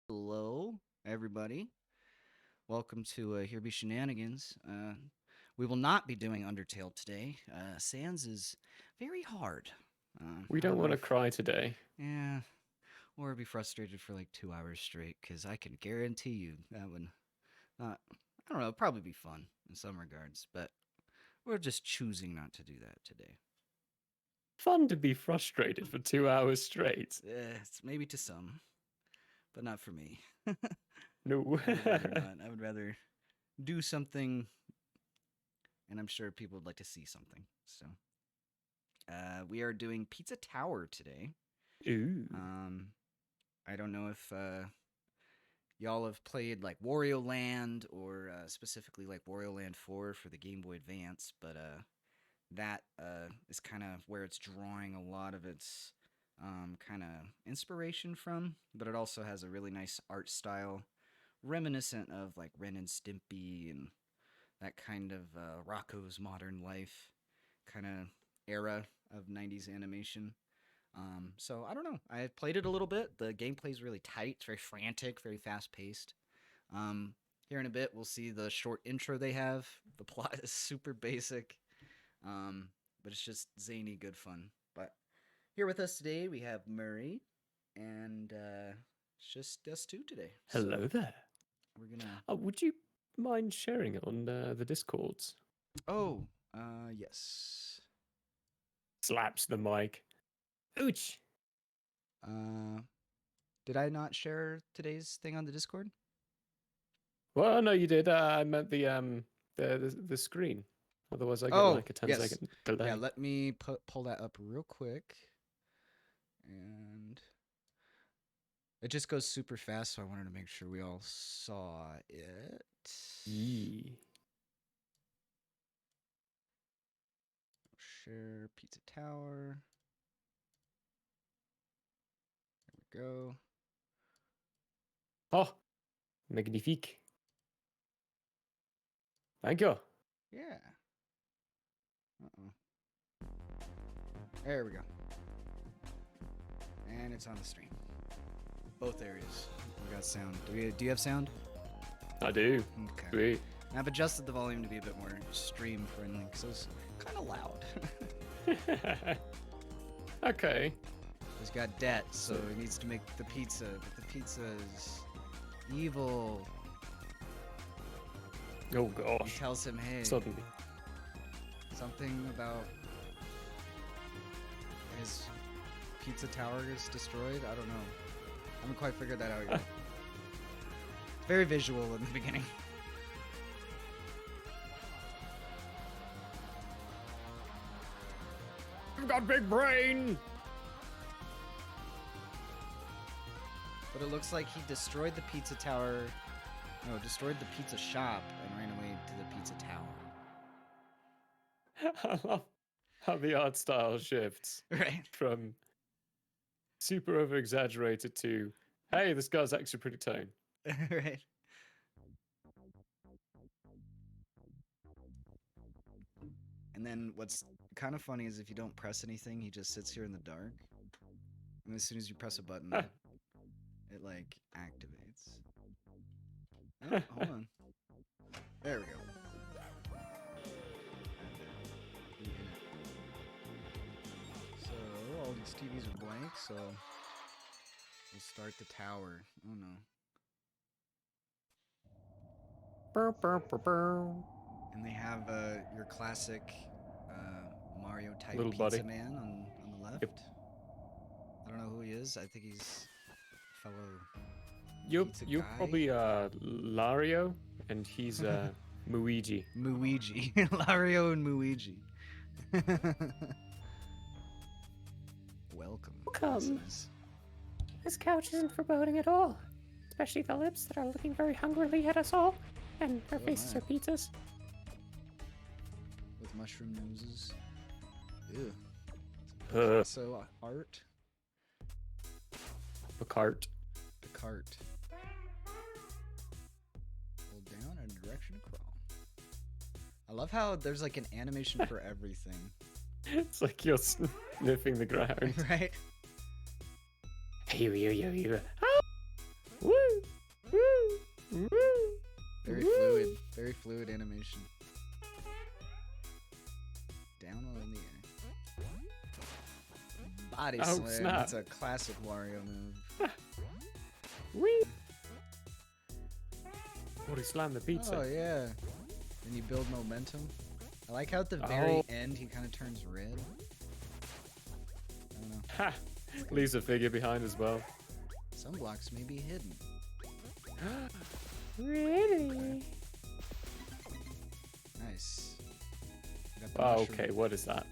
Hello, everybody. Welcome to Here Be Shenanigans. We will not be doing Undertale today. Sans is very hard. We I don't don't know want to if, cry today. yeah, or be frustrated for like 2 hours straight, because I can guarantee you that would not, I don't know, probably be fun in some regards, but we're just choosing not to do that today. Fun to be frustrated for 2 hours straight. It's maybe to some, but not for me. No. I would rather not. I would rather do something, and I'm sure people would like to see something. So, we are doing Pizza Tower today. Ooh. Um, I don't know if y'all have played like Wario Land or specifically like Wario Land 4 for the Game Boy Advance, but that is kind of where it's drawing a lot of its kind of inspiration from, but it also has a really nice art style reminiscent of like Ren and Stimpy and that kind of Rocco's Modern Life kind of era of 90s animation. So I don't know. I played it a little bit. The gameplay is really tight. It's very frantic, very fast paced. Um, Here in a bit, we'll see the short intro they have. The plot is super basic, but it's just zany, good fun. But here with us today, we have Murray, and it's just us two today. Hello So there. we're gonna. Would you mind sharing it on the Discords? Oh, yes. Slaps the mic. Ouch. Uh, did I not share today's thing on the Discord? Well, no, you did. I meant the screen. Otherwise, I get Oh, like a 10 yes. second delay. Yeah, let me pull that up real quick. And it just goes super fast, so I wanted to make sure we all saw it. Yee. Share Pizza Tower. There we go. Oh, magnifique. Thank you. Yeah. Uh-oh. There we go. And it's on the stream. Both areas. We got sound. Do you have sound? I do. Okay. Sweet. I've adjusted the volume to be a bit more stream friendly because it was kind of loud. Okay. He's got debt, so he needs to make the pizza, but the pizza is evil. Oh He gosh. tells him, hey, Suddenly. something about his pizza tower is destroyed. I don't know. I haven't quite figured that out yet. It's very visual in the beginning. I've got big brain. But it looks like he destroyed the pizza tower. No, destroyed the pizza shop and ran away to the pizza tower. I love how the art style shifts Right. from super over exaggerated to, hey, this guy's actually pretty tame. Right. And then what's kind of funny is if you don't press anything, he just sits here in the dark. And as soon as you press a button, it like activates. Oh, hold on. There we go. So all these TVs are blank, so we'll start the tower. Oh no. And they have your classic Mario type Little pizza buddy. man on the left. Yep. I don't know who he is. I think he's a fellow You're pizza you're guy. probably Lario, and he's Muigi. Muigi. Lario and Muigi. Welcome. Welcome. This couch isn't foreboding at all, especially the lips that are looking very hungrily at us all, and their Oh faces my. are pizzas. With mushroom noses. Ew. Uh, So art. a cart. The cart. Hold down and direction to crawl. I love how there's like an animation for everything. It's like you're sniffing the ground. Right? Here. Ah! Woo! Woo! Woo! Very fluid animation. Down on the air. Body Oh, slam. snap. That's a classic Wario move. Whee! Or he slammed the pizza. Oh yeah. And you build momentum. I like how at the very Oh. end he kind of turns red. I don't know. Ha! Leaves a figure behind as well. Some blocks may be hidden. Really? Nice. Got the Oh, mushroom. okay, what is that?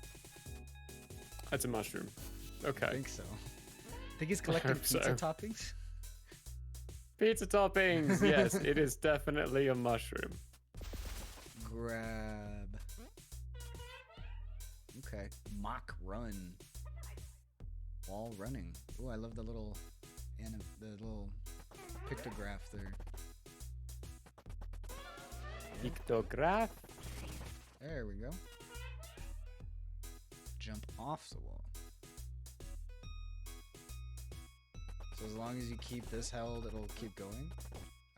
That's a mushroom. I Okay. think so. Think he's collecting hope pizza so. toppings? Pizza toppings! Yes, it is definitely a mushroom. Grab. Okay. Mock run. Wall running. Ooh, I love the little pictograph there. Pictograph. There we go. Jump off the wall. So as long as you keep this held, it'll keep going?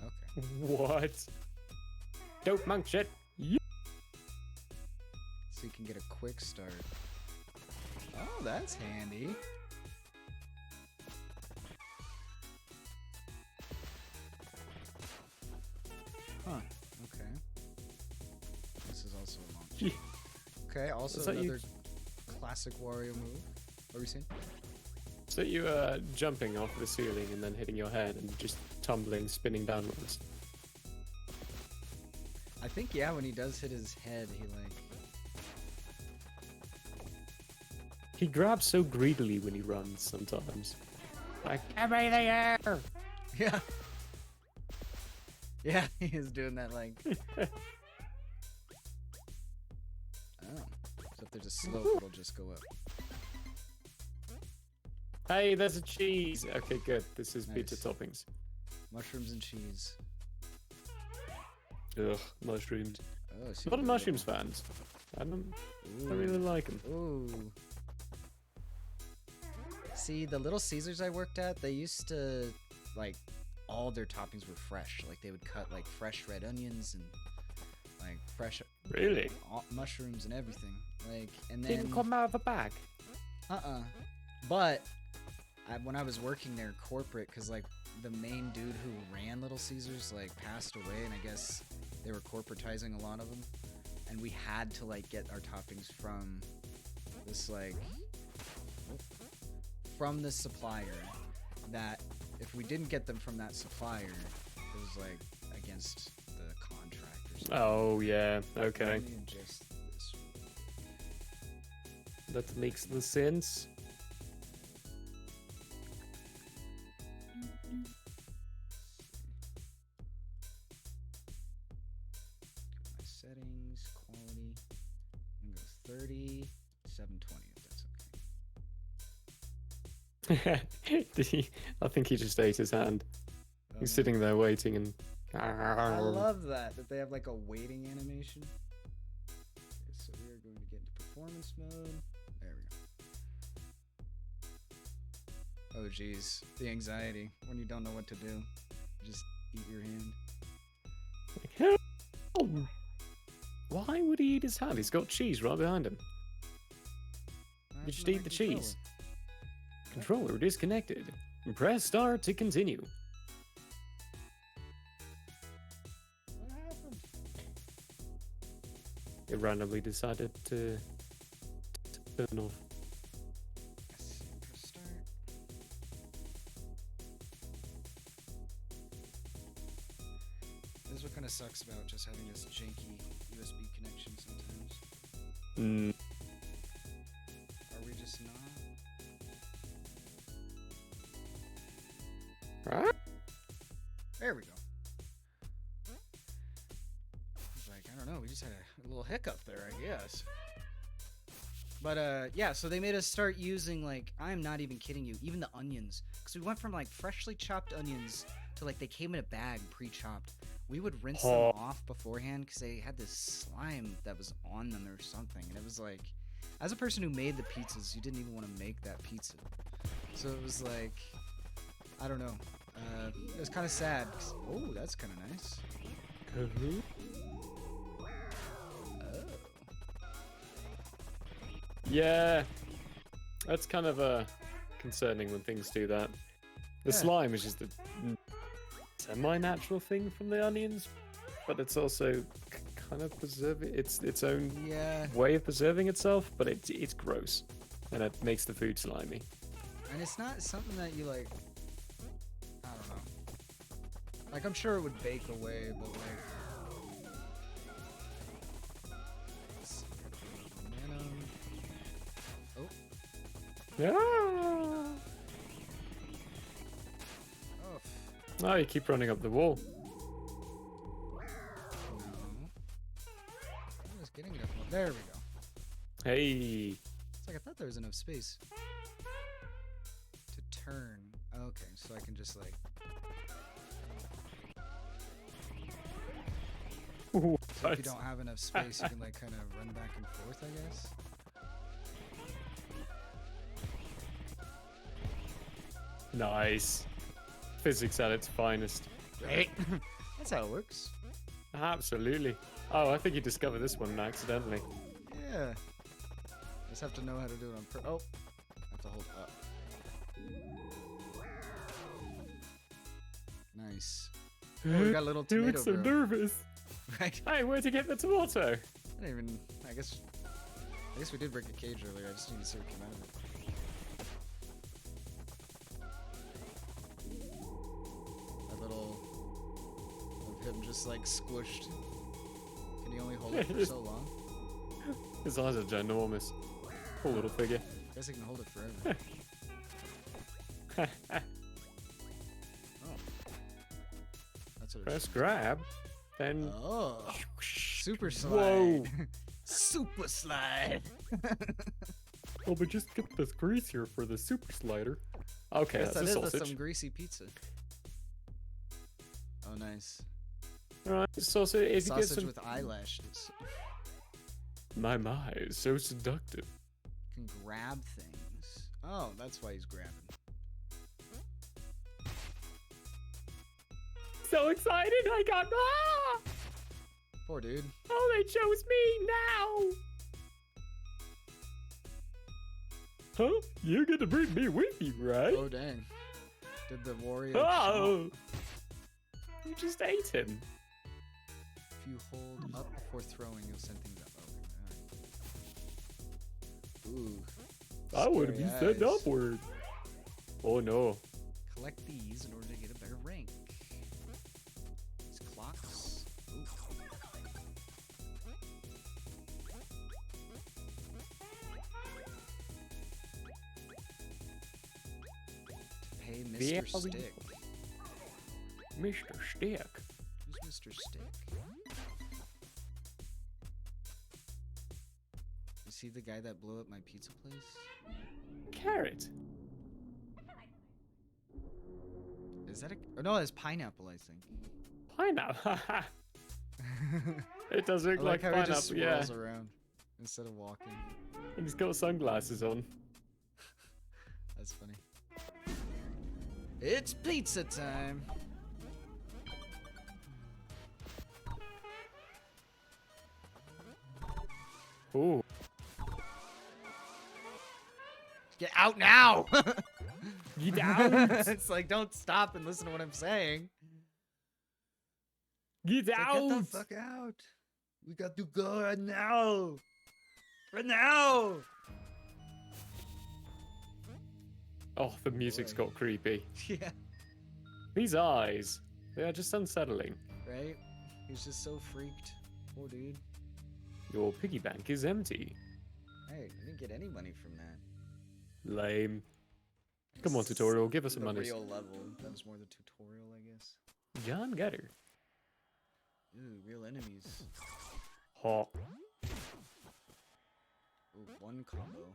Okay. What? Dope monk shit. So you can get a quick start. Oh, that's handy. Huh. Okay. This is also a launch. Yeah. Okay, also Is that you- another classic Wario move. What are we seeing? So you jumping off the ceiling and then hitting your head and just tumbling, spinning downwards. I think, yeah, when he does hit his head, he like... He grabs so greedily when he runs sometimes. Like, Give me the air! Yeah. Yeah, he is doing that like... Oh. So if there's a slope, it'll just go up. hey, there's a cheese. Okay, good. This is pizza Nice. toppings. Mushrooms and cheese. Ugh, mushrooms. Oh, A lot of mushrooms fans. I really like them. Ooh. See, the Little Caesars I worked at, they used to, like, all their toppings were fresh. Like, they would cut, like, fresh red onions and, like, fresh Really? mushrooms and everything. Like, and then... Didn't come out of a bag. But when I was working there corporate, because, like, the main dude who ran Little Caesars, like, passed away, and I guess they were corporatizing a lot of them. And we had to, like, get our toppings from this, like... from the supplier, that if we didn't get them from that supplier, it was like against the contract or something. Oh, yeah. Okay. Let me adjust this. That makes the sense. My settings, quality. I'm gonna go 30, 720 if that's okay. Did he? I think he just ate his hand. Oh, He's no. sitting there waiting and. I love that they have like a waiting animation. Okay, so we are going to get into performance mode. There we go. Oh geez, the anxiety when you don't know what to do. Just eat your hand. Why would he eat his hand? He's got cheese right behind him. Why You isn't should that eat my the cheese. Controller disconnected. Press start to continue. What happened? It randomly decided to turn off. Yes, press start. This is what kind of sucks about just having this janky USB connection sometimes. Mm. Are we just not? There we go. I was like, I don't know, we just had a little hiccup there, I guess. But, yeah, so they made us start using, like, I'm not even kidding you, even the onions. Because we went from, like, freshly chopped onions to, like, they came in a bag pre-chopped. We would rinse them Oh. off beforehand because they had this slime that was on them or something. And it was, like, as a person who made the pizzas, you didn't even want to make that pizza. So it was like, I don't know. It was kind of sad. Oh, that's kind of nice. Oh. Yeah, that's kind of concerning when things do that. The Yeah. slime is just a semi-natural thing from the onions, but it's also kind of preserving its own Yeah. way of preserving itself. But it's gross, and it makes the food slimy. And it's not something that you like. I don't know. Like I'm sure it would bake away, but like. Let's see. Momentum. Oh. Yeah. Oh. Oh, you keep running up the wall. No. I was getting enough. There we go. Hey. It's like I thought there was enough space to turn. Okay, so I can just like. So if you don't have enough space, you can like kind of run back and forth, I guess. Nice. Physics at its finest. Right? That's how it works. Absolutely. Oh, I think you discovered this one accidentally. Yeah. I just have to know how to do it on Oh. I have to hold up. Nice. Oh, we got a little He tomato looks so bro. nervous. Right? Hey, where'd you get the tomato? I didn't even. I guess we did break a cage earlier. I just need to see what came out of it. That little of him just like squished. Can he only hold it for so long? His eyes are ginormous. Poor little figure. I guess he can hold it forever. Oh. That's what it Press grab, then. Oh. Super slide. Whoa. Super slide. Oh, but just get this grease here for the super slider. Okay, Yes, that's that a is sausage. some greasy pizza. Oh, nice. Alright, sausage. If you get Sausage some. with eyelashes. My, so seductive. Can grab things. Oh, that's why he's grabbing. So excited! I got. Ah! Poor dude. Oh, they chose me now! Huh? You get to bring me with you, right? Oh, dang. Did the warrior Oh! You just ate him. If you hold up before throwing, you'll send things up. Okay, alright. Ooh. I would have been scary sent eyes. upward. Oh no. Collect these in order to get a better rank. These clocks. Ooh. To pay Mr. Yeah, Stick. Mr. Stick. Who's Mr. Stick? Is he the guy that blew up my pizza place? Carrot. Is that a... Oh, no, it's pineapple, I think. Pineapple. It does look I like like how he just pineapple, yeah. swirls around instead of walking. And he's got sunglasses on. That's funny. It's pizza time! Ooh. Get out now! Get out! It's like, don't stop and listen to what I'm saying. Get It's like, out! get the fuck out! We got to go right now! Right now! Oh, the music's Boy. got creepy. Yeah, These eyes, they are just unsettling. right? He's just so freaked. Poor dude. Your piggy bank is empty. Hey, I didn't get any money from that. Lame. Come on, tutorial, give us some The money. real level. That was more the tutorial, I guess. John Getter. Ooh, real enemies. Ha. Ooh, one combo.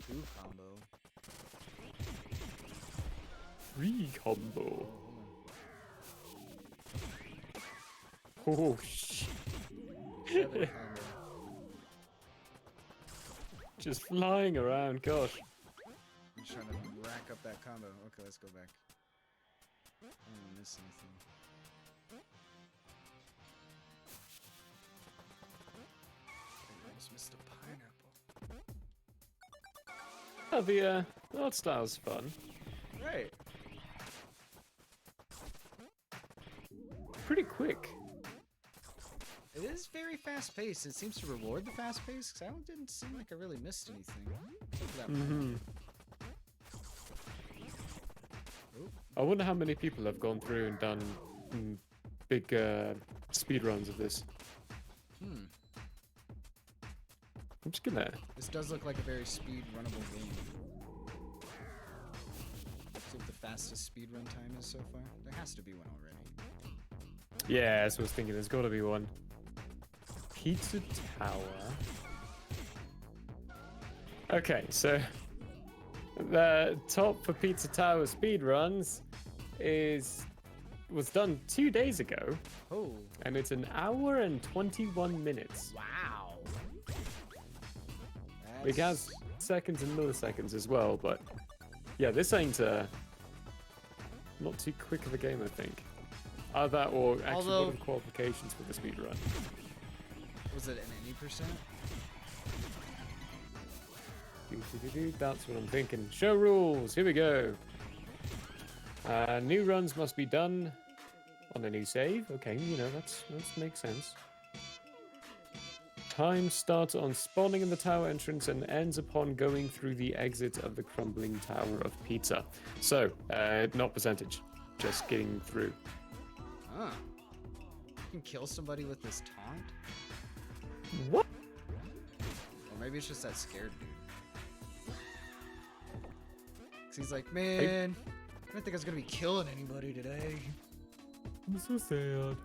Two combo. Free combo. Oh, hold on. Oh, shit. Seven combo. Just flying around, gosh. I'm just trying to rack up that combo. Okay, let's go back. I don't want to miss anything. I almost missed a pineapple. Oh, the art style's fun. Right. Pretty quick. It is very fast paced. It seems to reward the fast pace because I didn't seem like I really missed anything. Except for that pineapple. Oop. I wonder how many people have gone through and done big speed runs of this. I'm just gonna. This does look like a very speed runnable game. See what the fastest speed run time is so far. There has to be one already. Yeah, that's what I was thinking. There's got to be one. Pizza Tower. Okay, so the top for Pizza Tower speedruns was done 2 days ago, Oh, and it's an hour and 21 minutes. wow. It has seconds and milliseconds as well, but yeah, this ain't not too quick of a game, I think. That or actually Although- one of the qualifications for the speedrun. Was it an any percent? That's what I'm thinking. Show rules. Here we go. New runs must be done on a new save. Okay, you know that makes sense. Time starts on spawning in the tower entrance and ends upon going through the exit of the crumbling tower of pizza. So, not percentage, just getting through. Huh. You can kill somebody with this taunt? What? Or maybe it's just that scared dude. 'Cause he's like, man, I didn't think I was gonna be killing anybody today. I'm so sad.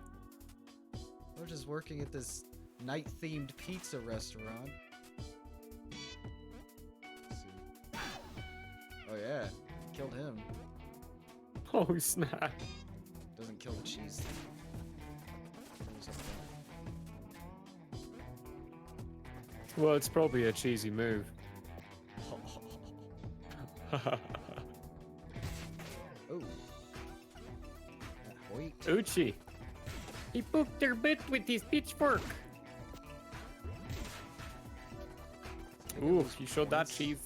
We're just working at this night-themed pizza restaurant. Let's see. Oh yeah, killed him. Oh snap. Doesn't kill the cheese thing. Goes up Well, it's probably a cheesy move. there. Oh. That Hoyt. Uchi. He poked their butt with his pitchfork. Ooh, you showed that Points. cheese.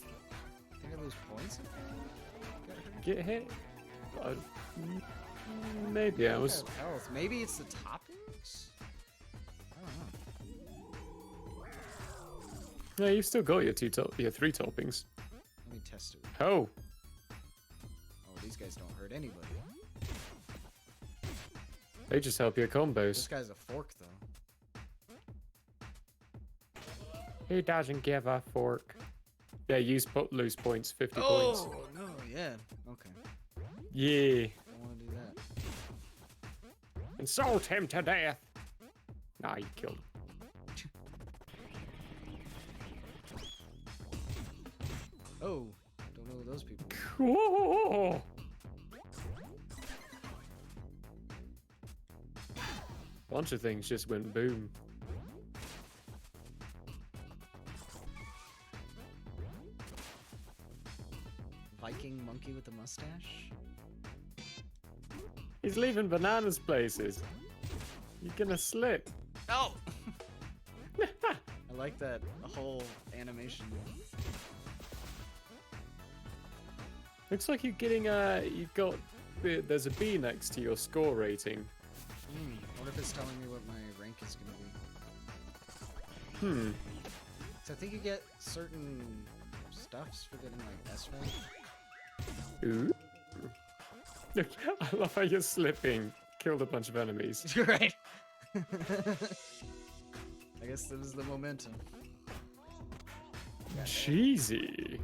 Think I lose points if I get hurt? Get hit. Maybe I was. Look at health. Maybe it's the toppings? I don't know. Yeah, you've still got your your 3 toppings. Let me test it. Oh, Oh, these guys don't hurt anybody. they just help your This combos. guy's a fork, though. He doesn't give a fork. Yeah, lose points, 50 points. Oh, no, yeah. Okay. Yeah. Don't want to do that. Insult him to death. Nah, you killed him. Oh, don't know who those people are. Cool. Bunch of things just went boom. Viking monkey with a mustache? He's leaving bananas places. You're gonna slip. Oh! I like that whole animation. Looks like you're getting there's a B next to your score rating. I wonder if it's telling me what my rank is gonna be. Hmm. So I think you get certain stuffs for getting like S rank. Ooh. Look, I love how you're slipping. Killed a bunch of enemies. You're right. I guess that was the momentum. Cheesy.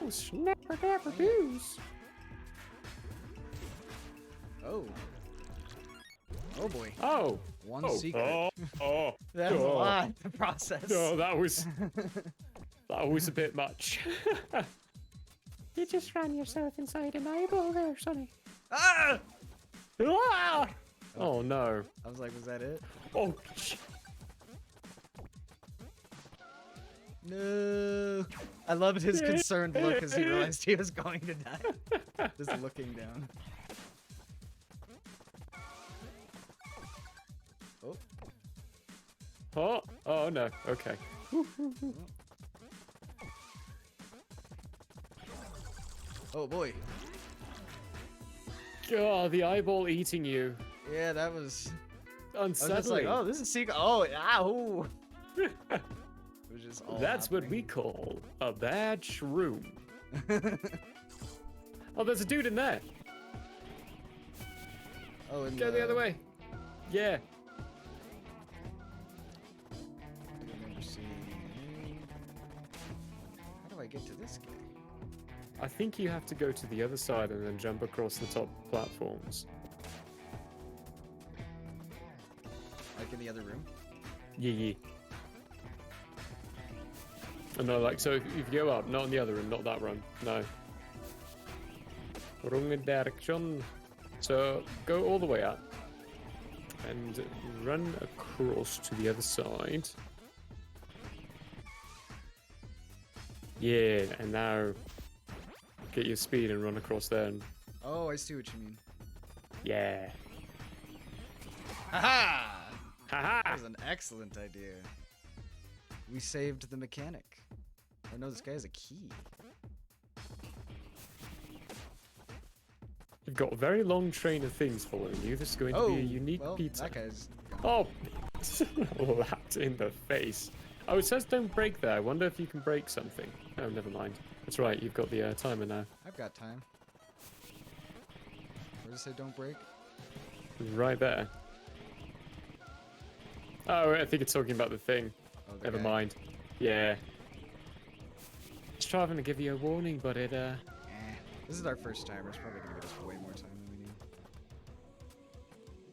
Oh, snapper-dabber-doos. Oh. Oh boy. Oh. One Oh. secret. Oh. That's a oh. lot to process. No, that was a bit much. You just ran yourself inside an eyeball there, Sonny. Ah! Ah! Oh no. I was like, was that it? Oh. No. I loved his concerned look as he realized he was going to die. Just looking down. Oh. Oh, oh no. Okay. Oh boy. God, the eyeball eating you. Yeah, that was. I was Unsettling. just like, oh, this is secret. Oh, ow. It was just all That's what we happening. call a bad shroom. Oh, there's a dude in there. Oh, and Go the other way. Yeah. I don't remember seeing any. How do I get to this guy? I think you have to go to the other side and then jump across the top platforms. Like in the other room? Yeah. Oh, no, like, so if you go up, not in the other room, not that run. No. Wrong direction. So go all the way up and run across to the other side. Yeah, and now get your speed and run across there. And, Oh, I see what you mean. yeah. Haha! That Haha! was an excellent idea. We saved the mechanic. Oh no, this guy has a key. You've got a very long train of things following you. This is going to Oh, be a unique well, pizza. that guy's. Oh, slapped in the face. Oh, it says don't break there. I wonder if you can break something. Oh, never mind. That's right, you've got the timer now. I've got time. Where does it say don't break? Right there. Oh, I think it's talking about the thing. Oh, the Never guy. mind. Yeah. It's trying to give you a warning, but it, Eh. This is our first timer. It's probably gonna give us way more time than we need.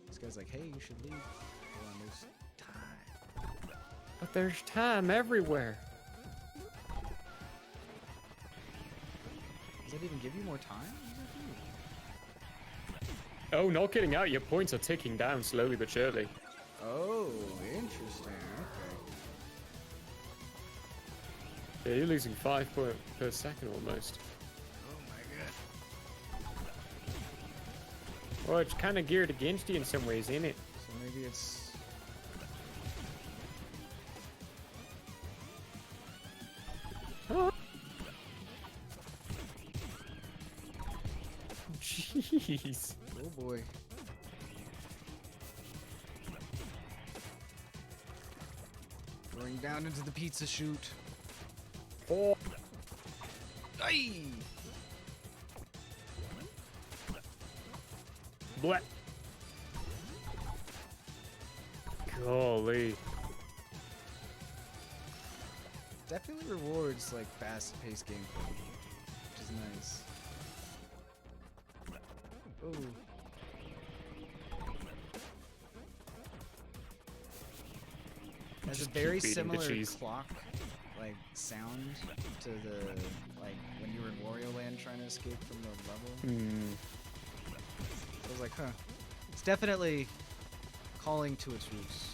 This guy's like, hey, you should leave. Hold on, there's time. But there's time everywhere. Does that even give you more time? What does that do? Oh, not getting out. Your points are ticking down slowly but surely. Oh, interesting. Okay. Yeah, you're losing 5 points per second almost. Oh my god. Well, it's kind of geared against you in some ways, ain't it? So maybe it's. Oh. Jeez. Oh boy. Going down into the pizza chute. Oh. Aye! Bleh. Golly. Definitely rewards like fast-paced gameplay, which is nice. Oh. Has a Just very keep eating the similar cheese. clock, like sound to the like when you were in Wario Land trying to escape from the level. Hmm. I was like, huh. It's definitely calling to its roots.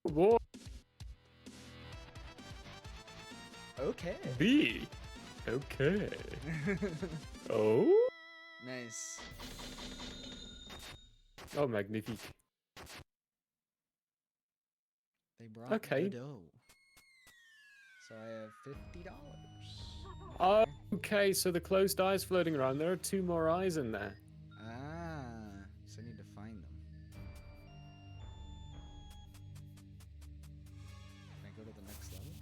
What? Okay. B. Okay. Oh? Nice. Oh, magnifique. They brought Okay. the dough. So I have $50. Okay, so the closed eyes floating around. There are 2 more eyes in there. Ah, so I need to find them. Can I go to the next level?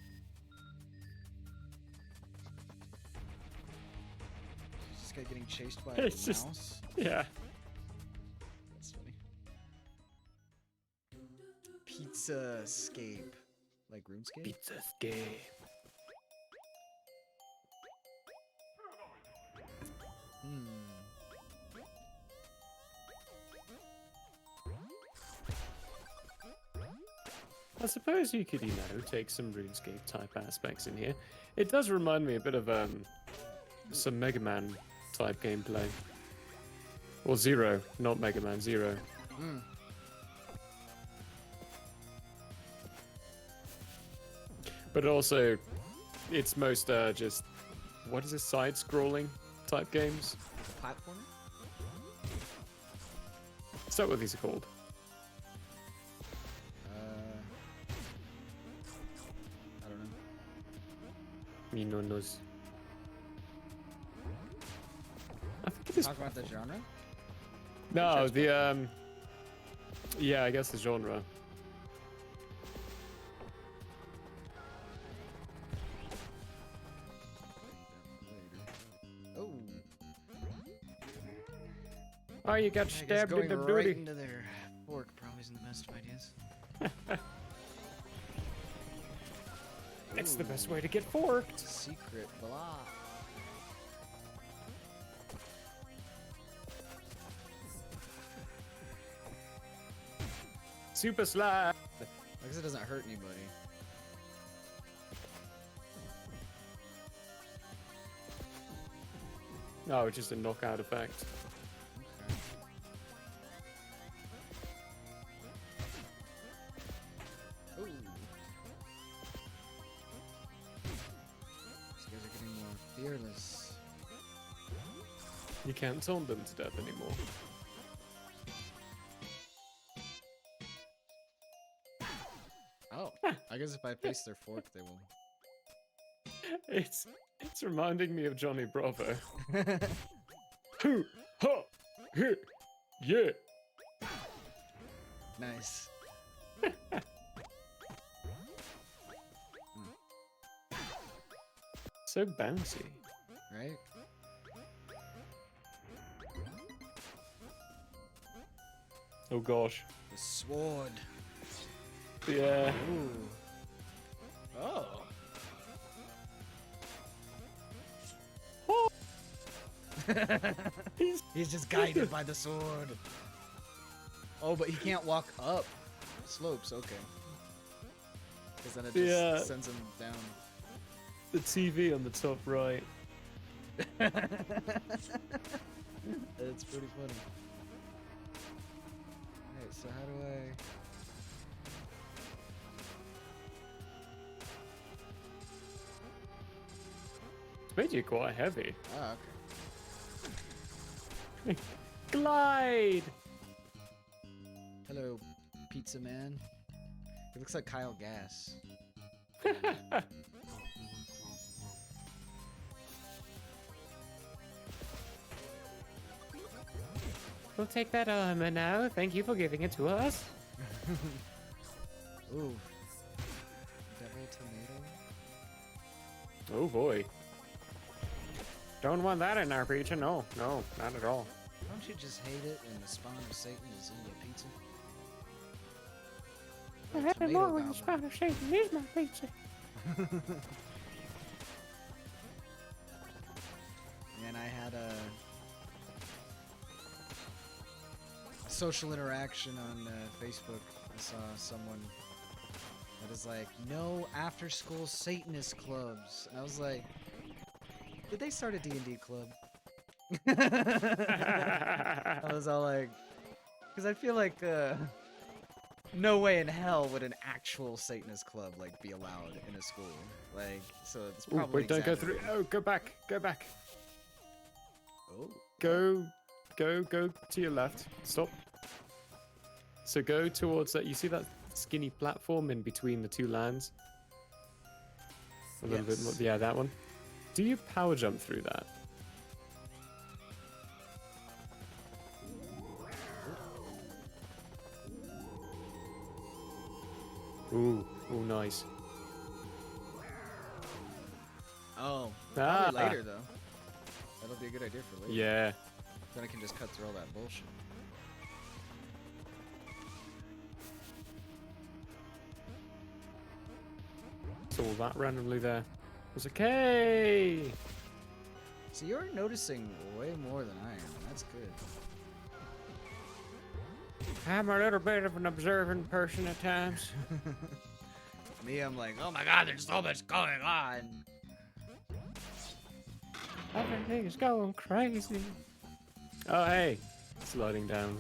Is this guy getting chased by a It's just- mouse? Yeah. That's funny. Pizza escape. Like RuneScape? Pizza escape. Hmm. I suppose you could, take some RuneScape type aspects in here. It does remind me a bit of some Mega Man type gameplay. Or Zero, not Mega Man, Zero. Hmm. But also, it's most just what is this, side-scrolling type games? Platformer? Is that what these are called? I don't know. Me no knows. I think it is. Talk about the genre? No, Franchise the yeah, I guess the genre. Oh, Oh, you got I guess stabbed in going the right booty. into their fork probably isn't the best of ideas. It's the best way to get forked. Secret blah. Super slide. I guess it doesn't hurt anybody. No, it's just a knockout effect. Okay. Ooh. These guys are getting more fearless. You can't taunt them to death anymore. Oh, I guess if I face their fork, they will. It's reminding me of Johnny Bravo. Hoo, ha, hoo, yeah. Nice. So bouncy. Right? Oh gosh. The sword. Yeah. Ooh. Oh. He's just guided by the sword. Oh, but he can't walk up slopes. Okay. Because then it just Yeah. sends him down. The TV on the top right. It's pretty funny. Alright, so how do I... It's made you quite heavy. Ah, okay. Glide! Hello, pizza man. He looks like Kyle Gass. We'll take that element now. Thank you for giving it to us. Ooh. Devil tomato? Oh boy. Don't want that in our pizza. No, no, not at all. Don't you just hate it when the spawn of Satan is in your pizza? I Like had it tomato more when the goblin. spawn of Satan is my pizza. And I had a social interaction on Facebook. I saw someone that is like, no after-school Satanist clubs. And I was like, did they start a D&D club? I was all like, because I feel like no way in hell would an actual Satanist club like be allowed in a school. Like, so it's Ooh, probably wait, don't go through. exaggerated. Oh, go back. Go back. Oh. Go to your left. Stop. So go towards that. You see that skinny platform in between the two lands? A little bit more. Yes. Yeah, that one. Do you power jump through that? Ooh, nice. Oh, Ah. probably later though. That'll be a good idea for later. Yeah. Then I can just cut through all that bullshit. Saw that randomly there. There's a K. So you're noticing way more than I am. That's good. I'm a little bit of an observant person at times. Me, I'm like, oh my god, there's so much going on. Everything is going crazy. Oh, hey. Sliding down.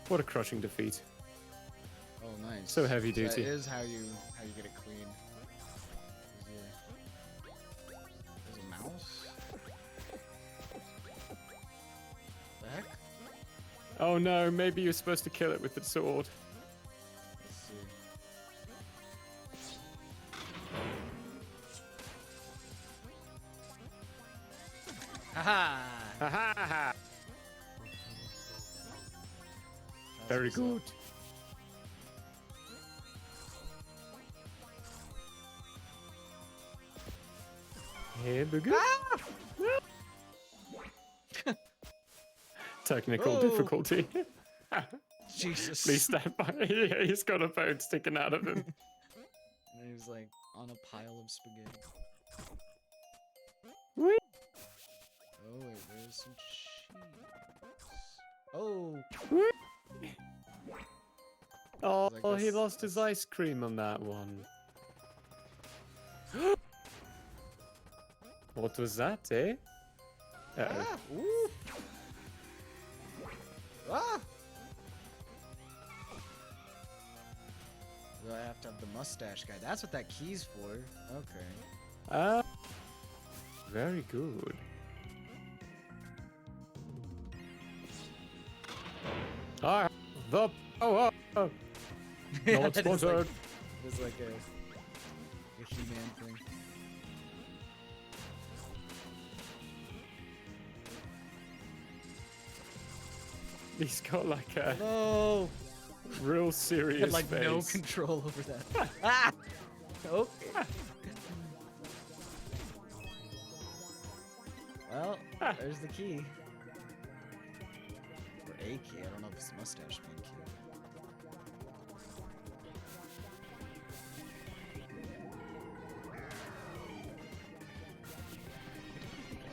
What a crushing defeat. Oh, nice. So heavy That duty. is how you get it clean. Oh no, maybe you're supposed to kill it with the sword. Let's see. Haha! Ha ha ha! That's Very what's up. good. Hamburger. Technical Oh. difficulty. Jesus. Please stand by. He's got a bone sticking out of him. And he was like on a pile of spaghetti. Whee! Oh wait, there's some cheese. Oh, Oh, Like, he that's- lost his that's- ice cream on that one. What was that, eh? Uh-oh. ah, ooh. Ah. Do I have to have the mustache guy? That's what that key's for. Okay. Very good. Ah, the power. Yeah, Not that is sponsored. It's like a He-Man thing. He's got like a No. real I serious had like face. no control over that. Ah. Okay. Well, there's the key. Or a key. I don't know if it's the mustache man key.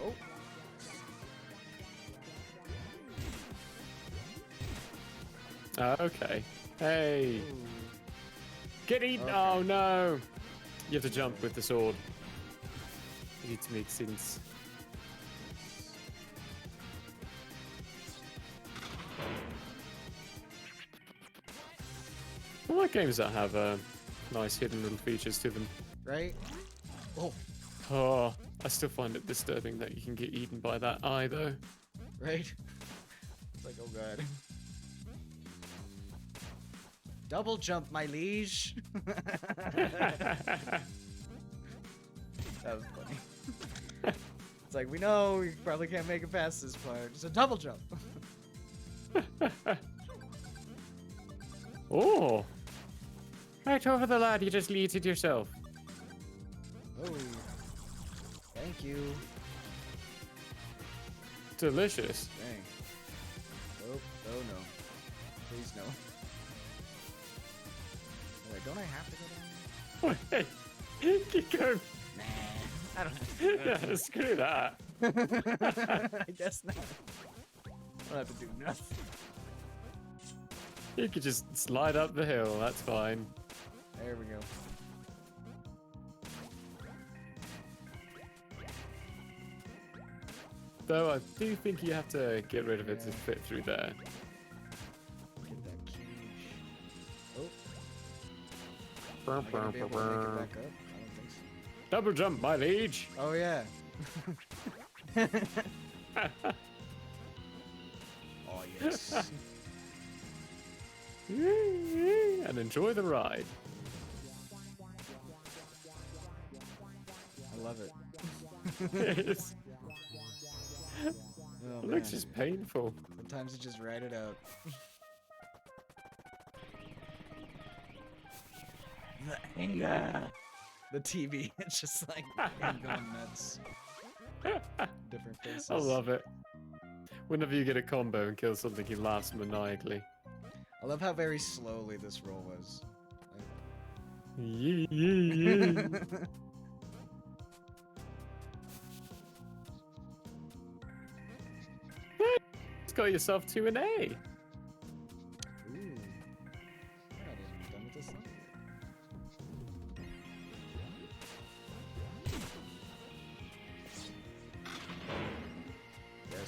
Oh. Okay. Hey, Ooh. get eaten! Okay. Oh no! You have to jump with the sword. It makes sense. I like games that have nice hidden little features to them. Right? Oh, Oh, I still find it disturbing that you can get eaten by that eye, though. right? It's like, oh god. Double jump, my liege. That was funny. It's like, we know we probably can't make it past this part. It's a double jump. Oh! Right over the lad, you just yeeted yourself. Oh. Thank you. Delicious. Dang. Oh, oh no. Please no. Wait, don't I have to go down Wait, keep going. there? Nah. I don't have to do Yeah, screw that. that. I guess not. I don't have to do nothing. You could just slide up the hill, that's fine. There we go. Though I do think you have to get rid of it to Yeah. fit through there. Get that cage. Oh, Brr, am I gonna brr, be able to brr, make it brr. back up? I don't think so. Double jump, my liege. Oh yeah. Oh yes. And enjoy the ride. I love it. Yes. Oh, It looks man. just painful. Sometimes you just write it out. The anger. The TV. It's just like going nuts. Different faces. I love it. Whenever you get a combo and kill something, he laughs maniacally. I love how very slowly this roll was. Yee, yee, yee. Just got yourself to an A. Ooh. We're not even done with this level yet.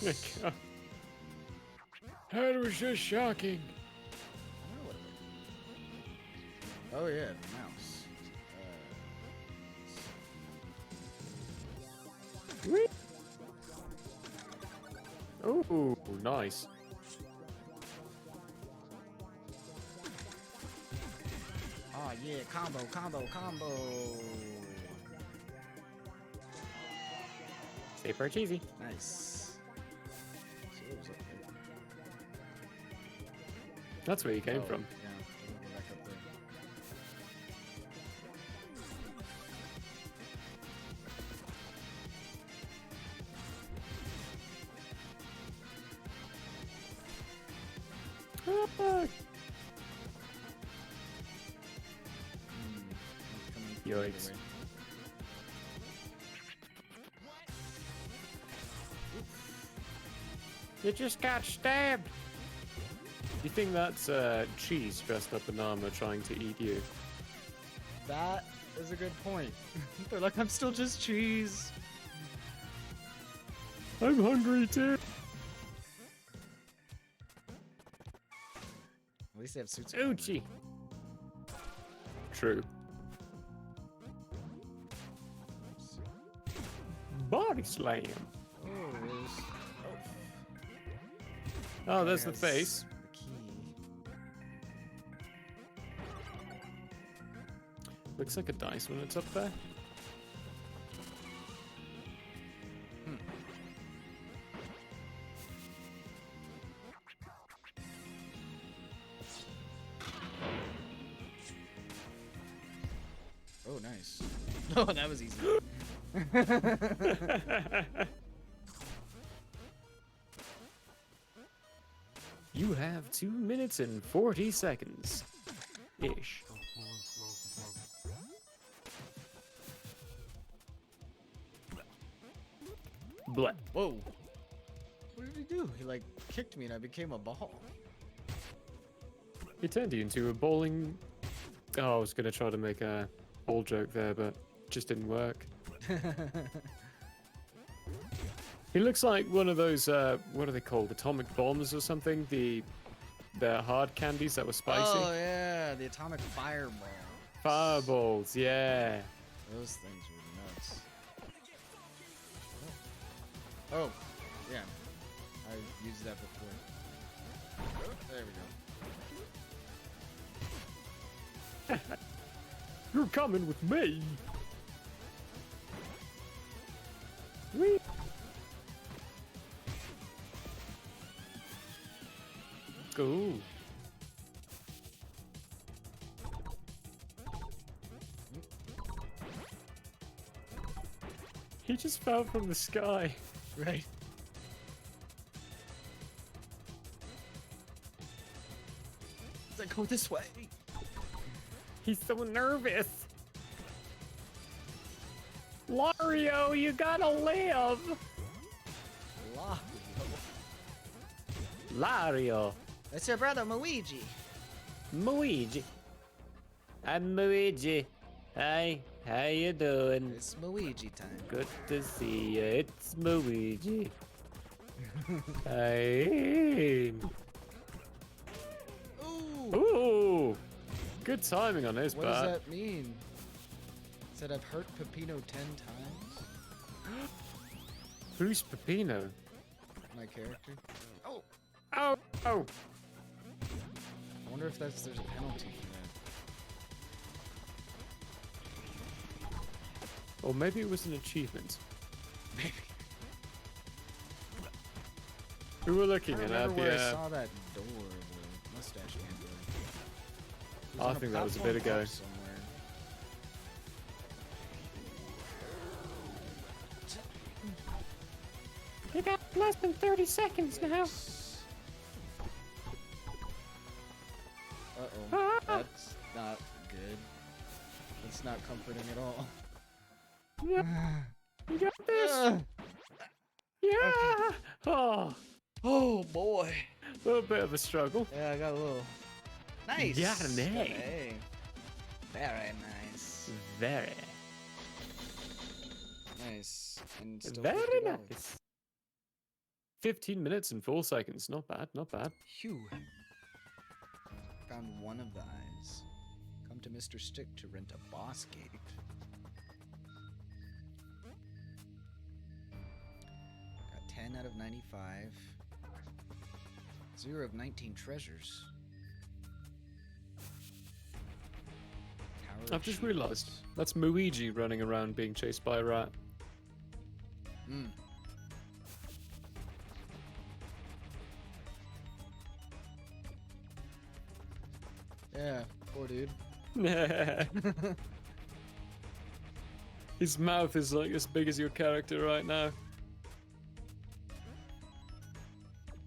Yes. That was just shocking. I wonder what it- Oh yeah, the mouse. Ooh, nice. yeah, combo, combo, combo. Super cheesy. Nice. So it was up there. That's where you came from. Yeah, we'll go back up there. Ah, Coming from the other Yikes. way. you just got stabbed. You think that's cheese dressed up in armor trying to eat you? That is a good point. They're like, I'm still just cheese. I'm hungry too. At least they have suits. of armor. Ouchie. True. Body slam. Oh, there's. Oh, there's the has face. The key. Looks like a dice when it's up there. Oh, nice. Oh, that was easy. You have 2 minutes and 40 seconds. Ish. Blah. Whoa. What did he do? He like kicked me and I became a ball. He turned you into a bowling. Oh, I was gonna try to make a ball joke there, but just didn't work. He looks like one of those, what are they called? Atomic bombs or something? The hard candies that were spicy? Oh yeah, the atomic fireball. Fireballs, yeah. Those things were nuts. Oh, yeah. I used that before. There we go. You're coming with me. Whee! Ooh. He just fell from the sky. Right. It's like, go this way. He's so nervous. Lario, you gotta live. Lario. That's your brother, Luigi. Luigi. I'm Luigi. Hi, how you doing? It's Luigi time. Good to see you. It's Luigi. Hi. Ooh. Ooh. Good timing on this, What does but that mean? Said I've hurt Peppino 10 times. who's Peppino? My character. Oh. Oh, oh. I wonder if there's a penalty for that. Or maybe it was an achievement. Maybe. We were I looking don't at remember where I the. saw that door, the mustache man door. It I on think that was a platform bit ago. up somewhere. You got less than 30 seconds now. Uh-oh. Ah. That's not good. That's not comforting at all. Yeah, you got this. Ah. Yeah. Oh, Oh boy. a little bit of a struggle. Yeah, I got a little. Nice. Got an A. Got an A. Very nice. Very, Nice. And still very $50. nice. 15 minutes and 4 seconds. Not bad, not bad. Phew. Found one of the eyes. Come to Mr. Stick to rent a boss gate. Got 10 out of 95. 0 of 19 treasures. I've just realised that's Luigi running around being chased by a rat. Hmm. Yeah, poor dude. His mouth is like as big as your character right now.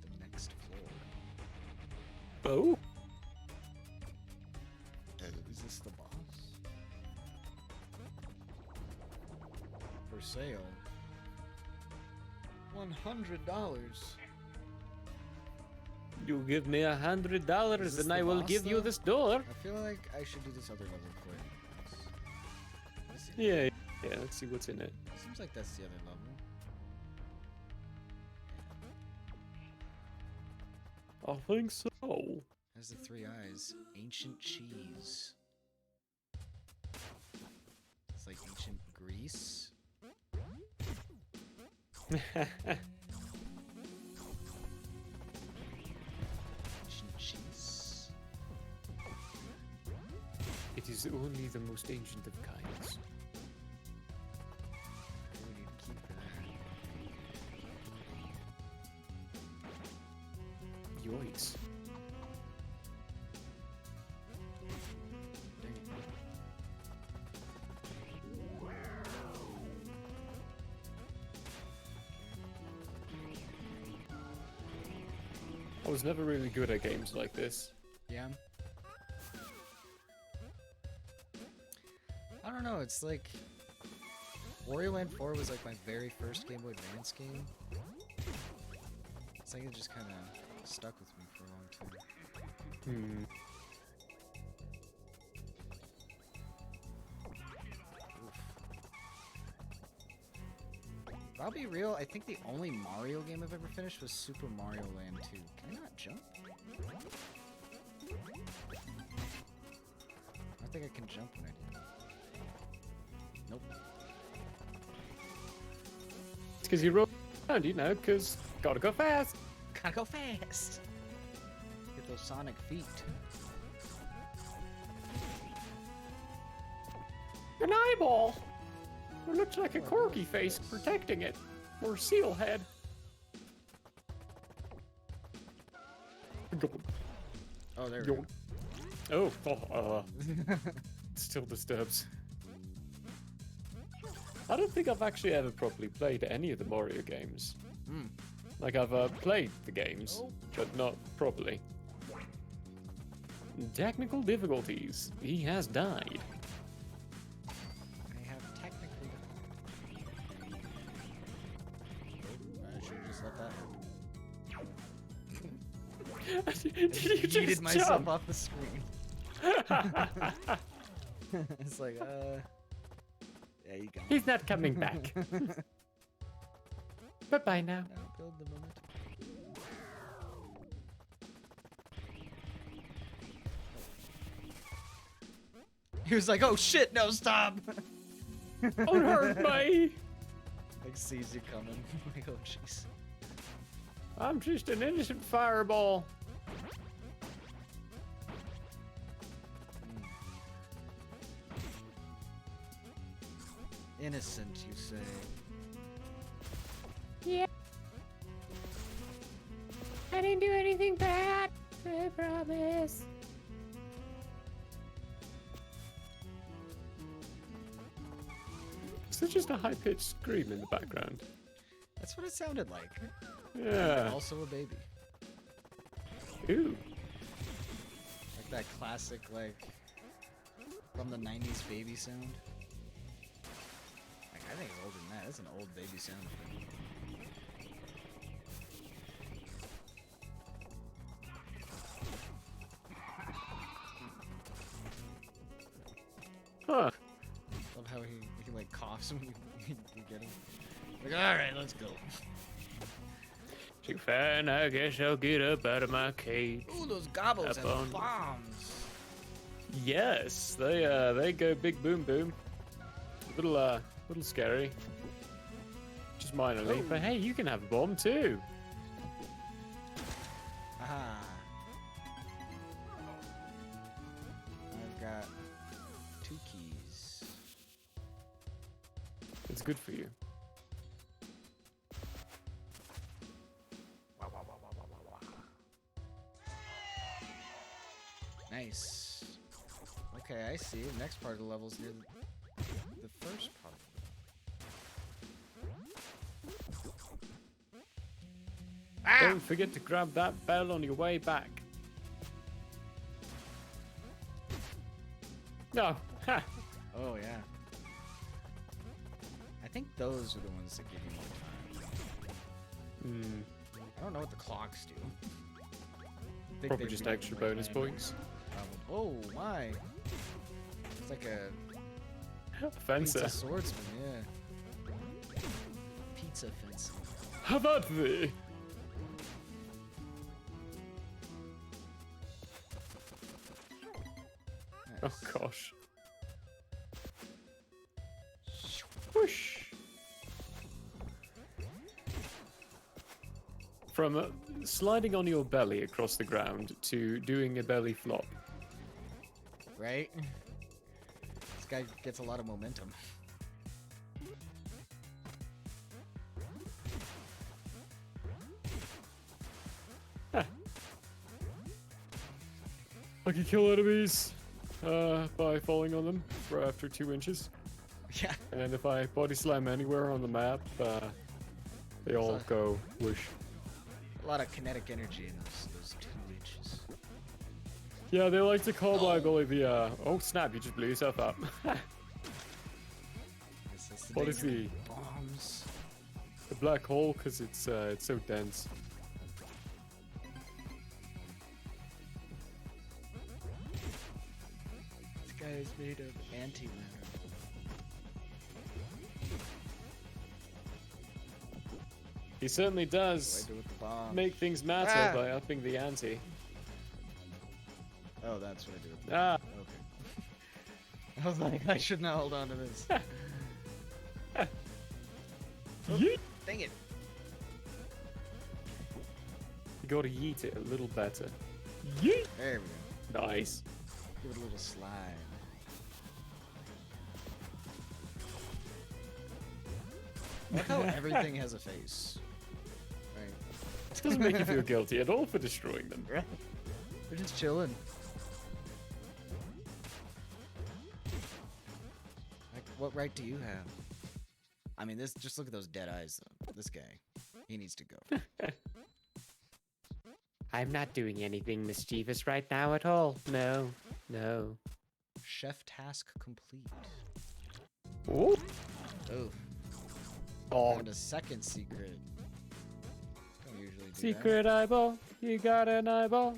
The next floor. Oh, Is this the boss? For sale. $100. you give me $100 Is this and the I will boss, give you though? this door. I feel like I should do this other level before it. What's it? Yeah, yeah. Let's see what's in it. Seems like that's the other level. I think so. Has the 3 eyes. Ancient cheese. It's like ancient Greece. Ancient cheese. It is only the most ancient of kinds. We need to keep that. Yoiks. Dang it. I was never really good at games like this. Yeah. I don't know, it's like Wario Land 4 was like my very first Game Boy Advance game. It's like it just kind of stuck with me for a long time. Oof. I'll be real, I think the only Mario game I've ever finished was Super Mario Land 2. Can I not jump? I think I can jump when I do. Nope. It's because you roll around, you know, because gotta go fast. Gotta go fast! Get those sonic feet. An eyeball! It looks like a corky face protecting it. Or seal head. Oh, there we go. Still disturbs. I don't think I've actually ever properly played any of the Mario games. Mm. Like, I've played the games, but not properly. Technical difficulties. He has died. I have technically. I should have just let that. Did you Yeeted just myself jump? off the screen. It's like, yeah, you go. He's not coming back. Bye-bye now. Now build the moment. He was like, "Oh shit, no, stop!" Don't hurt me. Like sees you coming. Like, oh jeez. I'm just an innocent fireball. Innocent, you say? Yeah. I didn't do anything bad. I promise. Is there just a high-pitched scream in the background? That's what it sounded like. Yeah. Also a baby. Ooh. Like that classic, like, from the 90s baby sound. Like, I think it's older than that. That's an old baby sound. Huh. Love how he like coughs when you get him. Like, alright, let's go. Too fine, I guess I'll get up out of my cage. Ooh, those gobbles Up have on- bombs. Yes, they go big boom boom. Little scary. Just minorly, but hey, you can have a bomb too. Aha. I've got 2 keys. good for you. Nice. Okay, I see. The next part of the level's near the first part. Ah! Don't forget to grab that bell on your way back. No. Ha! Oh, yeah. I think those are the ones that give you more time. I don't know what the clocks do. Think Probably they just read extra like bonus manually. points. Oh, my. It's like a Fencer. pizza swordsman, yeah. Pizza fence. Have at thee. Oh Nice. gosh. Whoosh. From sliding on your belly across the ground to doing a belly flop. Right? This guy gets a lot of momentum. I can kill enemies by falling on them for after 2 inches. Yeah. And if I body slam anywhere on the map, they all go whoosh. A lot of kinetic energy in those 2 inches. Yeah, they like to call my ability the, oh snap, you just blew yourself up. That's the What is danger the- of bombs? The black hole, because it's so dense. This guy is made of antimatter. He certainly What do does I do with the bomb? make things matter Ah! by upping the ante. Oh, that's what I do with the Ah. bomb. Okay. I was like, I should not hold on to this. Yeet! Dang it. You gotta yeet it a little better. Yeet! There we go. Nice. Give it a little slide. I like how everything has a face. Right. It doesn't make you feel guilty at all for destroying them. Right. They're just chilling. Like, what right do you have? I mean, this. Just look at those dead eyes, though. This guy, he needs to go. I'm not doing anything mischievous right now at all. No, no. Chef task complete. Ooh. Oh, Oh, found a second secret. Don't usually do that. secret eyeball. You got an eyeball.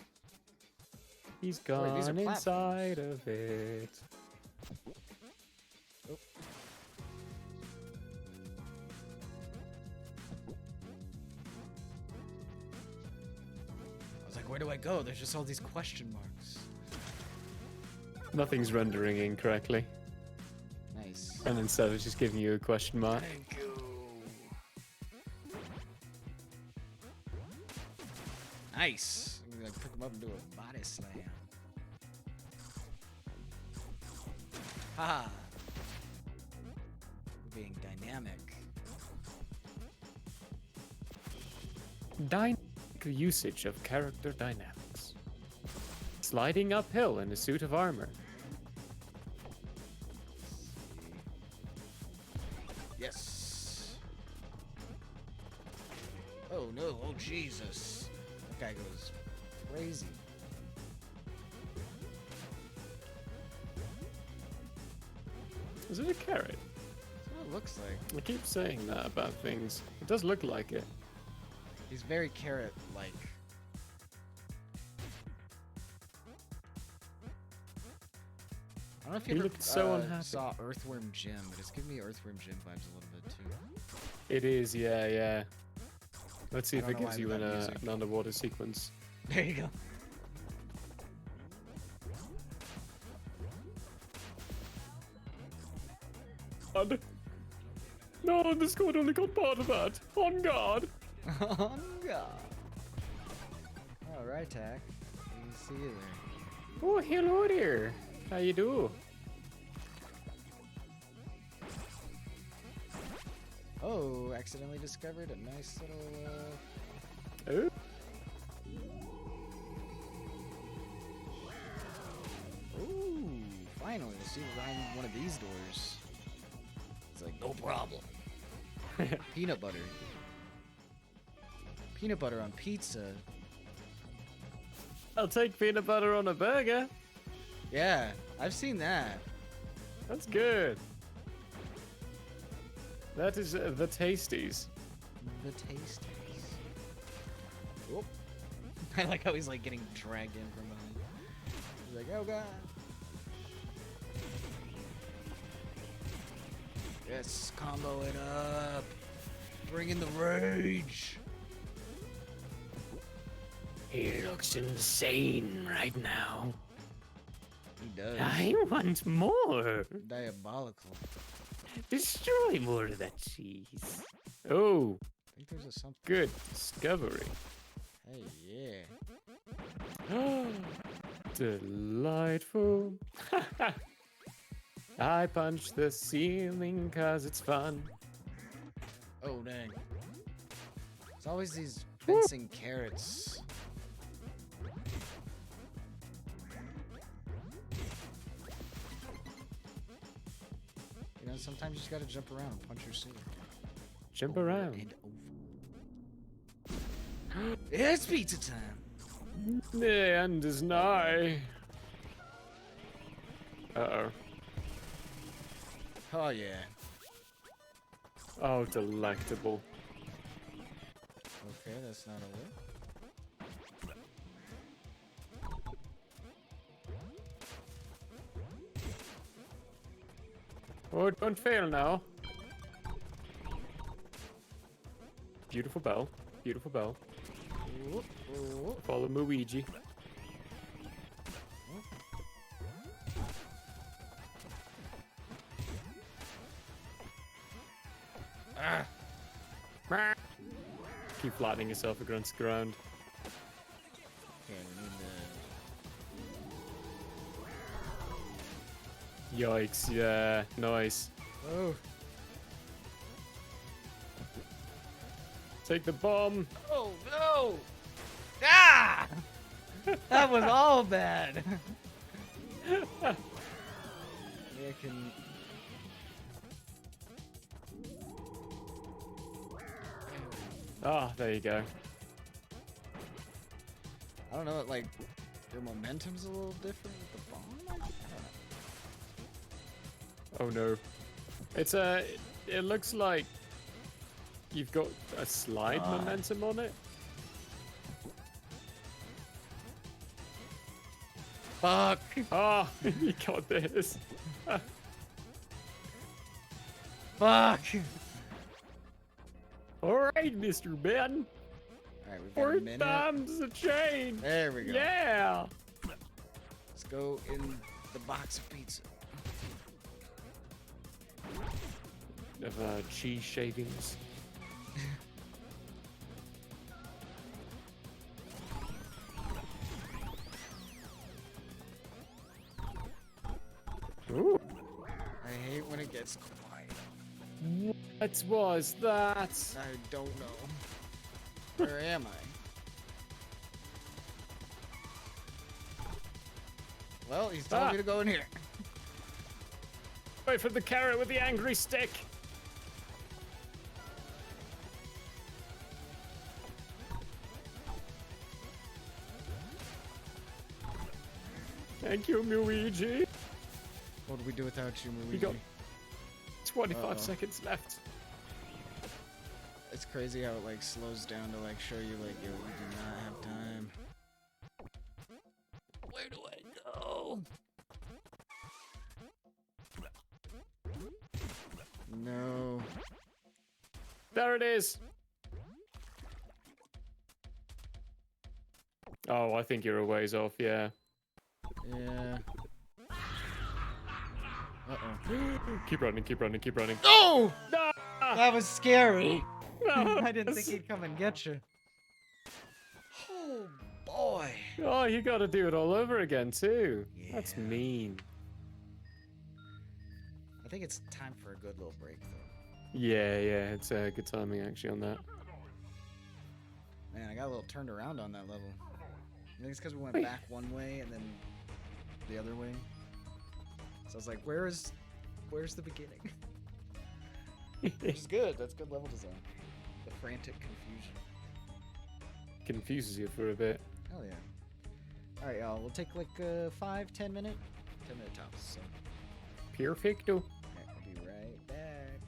He's Wait, these are gone platforms. inside of it. I was like, where do I go? There's just all these question marks. Nothing's rendering incorrectly. Nice. And instead it's just giving you a question mark. Thank you. Nice. I'm gonna pick him up and do a body slam. Haha. We're being dynamic. Dynamic usage of character dynamics. Sliding uphill in a suit of armor. Yes. Oh no, oh Jesus. That guy goes crazy. Is it a carrot? That's what it looks like. I keep saying that about things. It does look like it. He's very carrot-like. I don't know if you He ever looked so unhappy. saw Earthworm Jim, but it's giving me Earthworm Jim vibes a little bit too. It is, yeah, yeah. Let's see I if don't it know gives why you that music. an underwater sequence. There you go. God. No, the squad only got part of that. On guard. Oh God. All right, Tack. See you there. Oh, hello there. How you do? Oh, accidentally discovered a nice little. Ooh. Ooh, finally, let's see behind one of these doors. It's like, no problem. Peanut butter. Peanut butter on pizza. I'll take peanut butter on a burger. Yeah, I've seen that. That's good. That is the tasties. The tasties. Oh. I like how he's like getting dragged in from behind. He's like, oh god. Yes, combo it up. Bring in the rage. He looks insane right now. He does. I want more. Diabolical. Destroy more of that cheese. Oh, I think there's a something. good discovery. Hey, yeah. Delightful. I punch the ceiling 'cause it's fun. Oh, dang. It's always these fencing carrots. You know, sometimes you just gotta jump around and punch your suit. Jump Over around. and over. It's pizza time. The end is nigh. Uh-oh. Oh, yeah. Oh, delectable. Okay, that's not a whip. Oh, don't fail now. Beautiful bell. Beautiful bell. Whoop, whoop. Follow Luigi. Ah! Keep flattening yourself against the ground. Okay, we need Yikes, yeah. Nice. the... Oh. Take the bomb. Oh, no! Ah! That was all bad. Yeah, I can... Ah, there you go. I don't know, like, your momentum's a little different with the bomb? I don't know. Oh no. It's it looks like you've got a slide momentum on it. Fuck! Ah, you got this. Fuck! Alright, Mr. Ben. Alright, we've got a Fourth minute. time's a chain. There we go. Yeah. Let's go in the box of pizza. Of cheese shavings. Ooh. I hate when it gets quiet. What was that? I don't know. Where am I? Well, he's telling me to go in here. Wait for the carrot with the angry stick. Thank you, Luigi. What do we do without you, Luigi? We got 25 Uh-oh. seconds left. It's crazy how it like slows down to like show you like, yo, you do not have time. Where do I go? No. There it is. Oh, I think you're a ways off, yeah. Yeah. Uh-oh. Keep running, keep running, keep running. Oh! No! That was scary. No! I didn't think he'd come and get you. Oh, boy. Oh, you gotta do it all over again, too. That's Yeah. mean. I think it's time for a good little break, though. Yeah, it's good timing actually on that. Man, I got a little turned around on that level. I think it's because we went Wait. back one way and then the other way. So I was like, where's the beginning? Which is good. That's good level design. The frantic confusion. Confuses you for a bit. Hell yeah. Alright, y'all. We'll take like 5-10 minute. 10-minute tops. So. Perfecto. Okay, I'll be right back.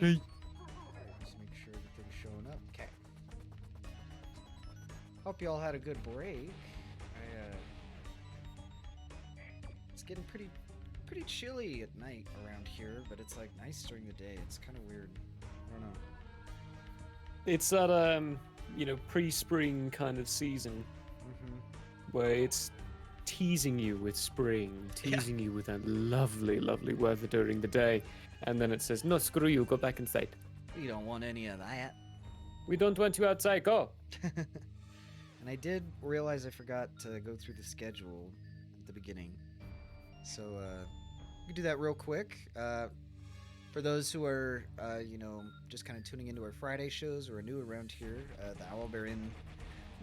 Hey. Just make sure everything's showing up. Okay. Hope y'all had a good break. It's getting pretty chilly at night around here, but it's like nice during the day. It's kind of weird. I don't know. It's that pre-spring kind of season where it's teasing you with spring, teasing you with that lovely, lovely weather during the day, and then it says, "No, screw you, go back inside. We don't want any of that." We don't want you outside. Go." And I did realize I forgot to go through the schedule at the beginning. So, we can do that real quick. For those who are, just kind of tuning into our Friday shows or are new around here, the Owlbear Inn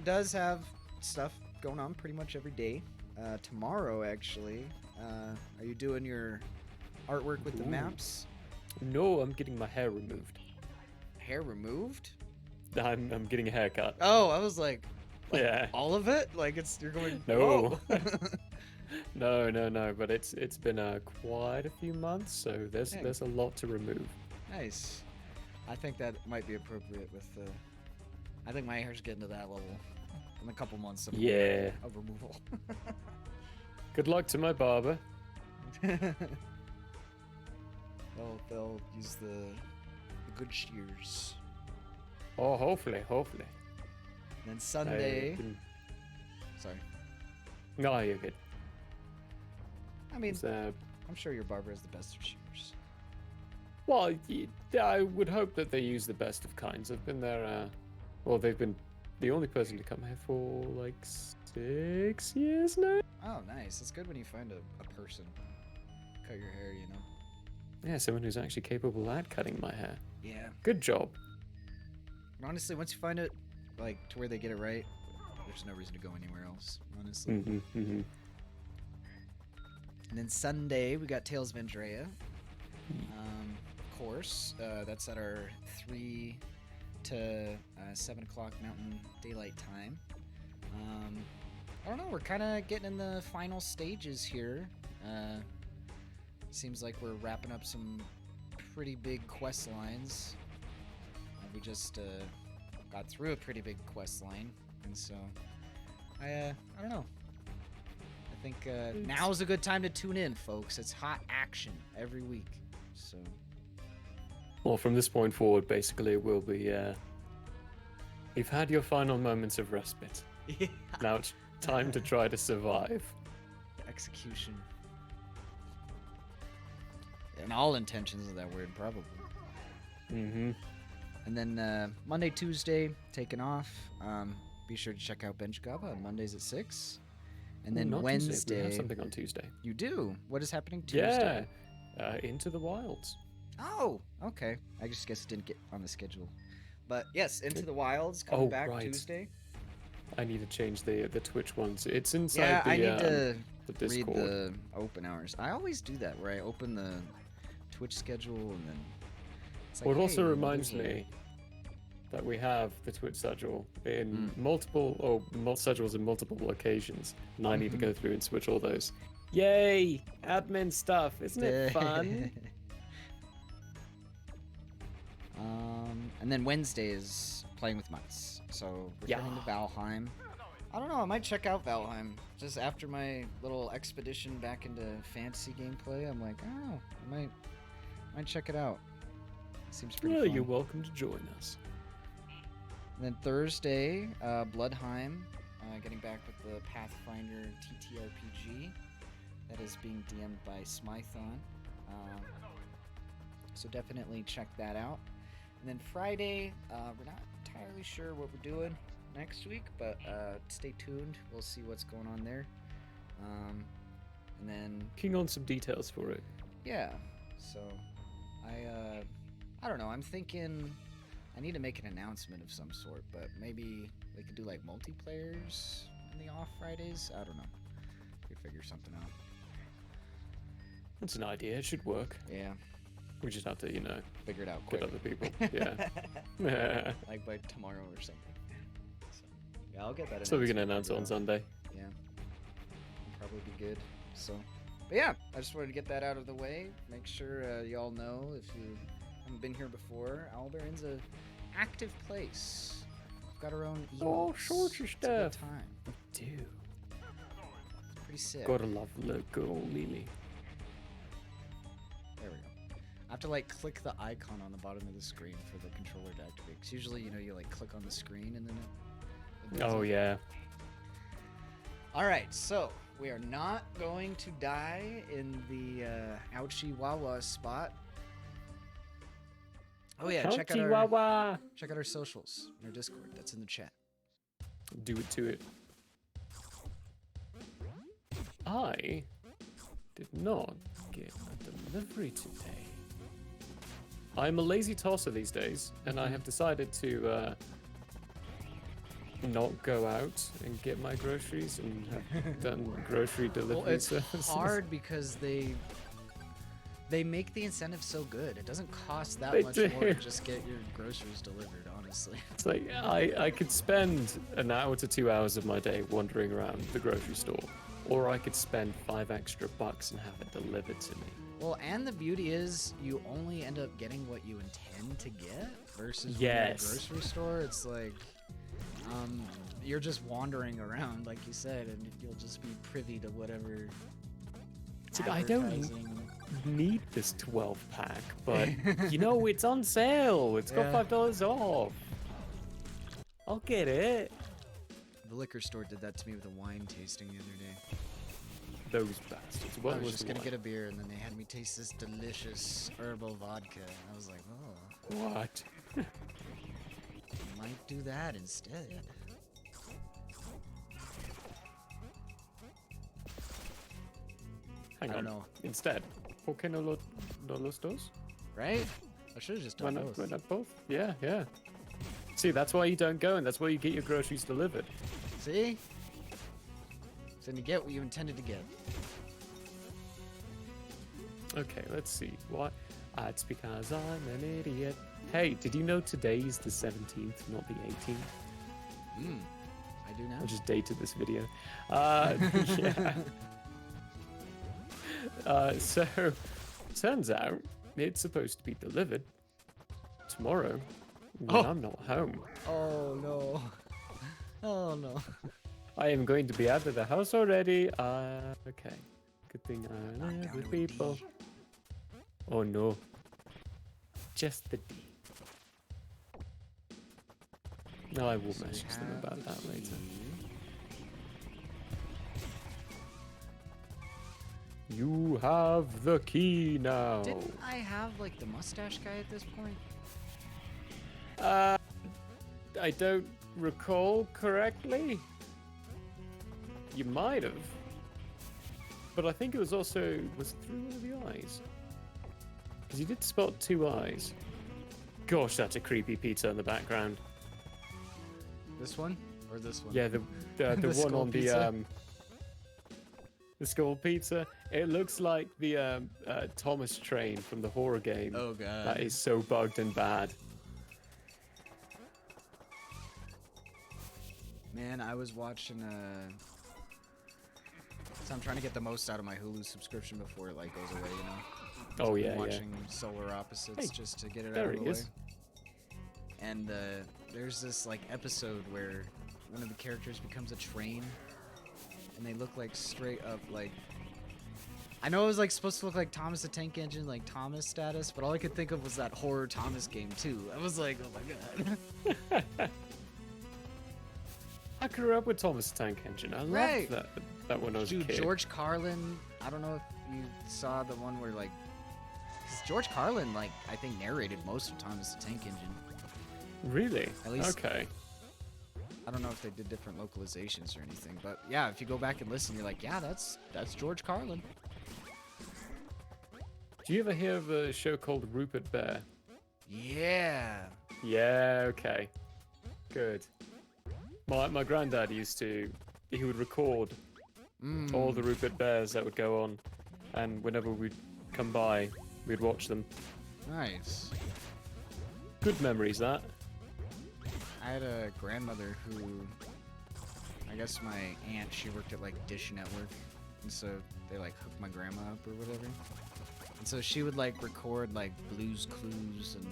does have stuff going on pretty much every day. Tomorrow, actually, are you doing your artwork with the Ooh. maps? No, I'm getting my hair removed. Hair removed? I'm getting a haircut. Oh, I was like Yeah. all of it? Like you're going, No. oh. No. But it's been quite a few months, so there's a lot to remove. Nice. I think that might be appropriate with I think my hair's getting to that level in a couple months of removal. Good luck to my barber. They'll use the good shears. Oh, hopefully. And then Sunday. Sorry. No, you're good. I mean, It's, I'm sure your barber has the best of shears. well, I would hope that they use the best of kinds. I've been there. They've been the only person to come here for like 6 years now. Oh, nice. It's good when you find a person cut your hair, you know. Yeah, someone who's actually capable at cutting my hair. Yeah. Good job. And honestly, once you find it, like to where they get it right, there's no reason to go anywhere else. Honestly. Mm-hmm. And then Sunday we got Tales of Andrea. Of course, that's at our 3 to 7 o'clock Mountain Daylight Time. I don't know. We're kind of getting in the final stages here. Seems like we're wrapping up some pretty big quest lines. We just got through a pretty big quest line, and so I don't know. I think now's a good time to tune in, folks. It's hot action every week. So. Well, from this point forward, basically, it will be. You've had your final moments of respite. Yeah. Now it's time to try to survive. Execution. In all intentions of that word, probably. Mm-hmm. And then Monday, Tuesday, taking off. Be sure to check out Bench Gaba on Mondays at 6. And then Not Wednesday. Tuesday. We have something on Tuesday. You do? What is happening Tuesday? Yeah. Into the Wilds. Oh, okay. I just guess it didn't get on the schedule. But yes, Into the Wilds coming back right. Tuesday. I need to change the Twitch ones. It's inside Yeah, the I need to the read Discord. the open hours. I always do that, where I open the Twitch schedule and then it's like, Well, it also hey, reminds there's a- me that we have the Twitch schedule in multiple schedules in multiple locations, and I need to go through and switch all those. Yay! Admin stuff, isn't it fun? And then Wednesday is playing with mice. So returning to Valheim. I don't know, I might check out Valheim. Just after my little expedition back into fantasy gameplay, I'm like, oh, I might check it out. Seems pretty Well, fun. you're welcome to join us. And then Thursday, Bloodheim, getting back with the Pathfinder TTRPG that is being DM'd by Smython. So definitely check that out. And then Friday, we're not entirely sure what we're doing next week, but stay tuned. We'll see what's going on there. And then Working on some details for it. yeah, so I don't know. I'm thinking I need to make an announcement of some sort, but maybe we could do like multiplayers in the off Fridays. I don't know. We could figure something out. That's an idea. It should work. Yeah, We just have to, figure it out get quick. other people. Yeah. Like by tomorrow or something. So, yeah, I'll get that. So we can announcement announce it on figured out. Sunday. Yeah, it'll probably be good. So, but yeah, I just wanted to get that out of the way. Make sure y'all know if you Haven't been here before. Albarin's a active place. We've got our own All emotes. sorts of It's a good stuff. time. Dude, Pretty sick. gotta love the good old Lily. There we go. I have to like click the icon on the bottom of the screen for the controller to activate. Because usually, you like click on the screen and then it does Oh it. yeah. Alright, so we are not going to die in the ouchie wawa spot. Oh yeah, check out Chihuahua. our socials and our Discord. That's in the chat. Do it to it. I did not get a delivery today. I'm a lazy tosser these days, and I have decided to not go out and get my groceries and have done grocery delivery Well, it's services. hard because they make the incentive so good. It doesn't cost that They much more to do. just get your groceries delivered, honestly. It's like I could spend an hour to 2 hours of my day wandering around the grocery store, or I could spend $5 extra and have it delivered to me. Well, and the beauty is you only end up getting what you intend to get versus when you're at a Yes. grocery store. It's like you're just wandering around, like you said, and you'll just be privy to whatever. It's like, I don't advertising. need this 12-pack, but it's on sale. It's got Yeah. $5 off. I'll get it. The liquor store did that to me with a wine tasting the other day. Those bastards. What I was was just the gonna one? get a beer, and then they had me taste this delicious herbal vodka, and I was like, oh, What? might do that instead. Hang I on. don't know. Instead, ¿por qué no los dos? Right? I should have just Why done not, both. why not both? Yeah, yeah. See, that's why you don't go, and that's why you get your groceries delivered. See? So then you get what you intended to get. Okay, let's see. What? It's because I'm an idiot. Hey, did you know today's the 17th, not the 18th? I do now. I just dated this video. Yeah. So, turns out it's supposed to be delivered tomorrow when Oh. I'm not home. Oh no. Oh no. I am going to be out of the house already. Okay. Good thing I Knocked live down with to a D. people. Oh no. Just the D. No, I will So we message them have about the that later. key. You have the key now. Didn't I have like the mustache guy at this point? I don't recall correctly. You might have. But I think it was also... Was it through one of the eyes? Because you did spot 2 eyes. Gosh, that's a creepy pizza in the background. This one or this one? Yeah, the The one skull on pizza? the skull pizza. It looks like the Thomas train from the horror game. Oh god. That is so bugged and bad. Man, I was watching so I'm trying to get the most out of my Hulu subscription before it like goes away, you know. Oh I've been yeah, yeah. watching Solar Opposites Hey, just to get it there out of he the way. is. And there's this like episode where one of the characters becomes a train, and they look like straight up like. I know it was like supposed to look like Thomas the Tank Engine, like Thomas status, but all I could think of was that horror Thomas game too. I was like, oh my god. I grew up with Thomas the Tank Engine. I loved Right. that when I was a Dude, kid. George Carlin. I don't know if you saw the one where like, 'cause George Carlin like I think narrated most of Thomas the Tank Engine. Really? At least- Okay. I don't know if they did different localizations or anything, but yeah, if you go back and listen, you're like, yeah, that's George Carlin. Do you ever hear of a show called Rupert Bear? Yeah. Yeah, okay. Good. My granddad used to... He would record all the Rupert Bears that would go on, and whenever we'd come by, we'd watch them. Nice. Good memories, that. I had a grandmother who, I guess my aunt, she worked at like Dish Network, and so they like hooked my grandma up or whatever. And so she would like record like Blues Clues and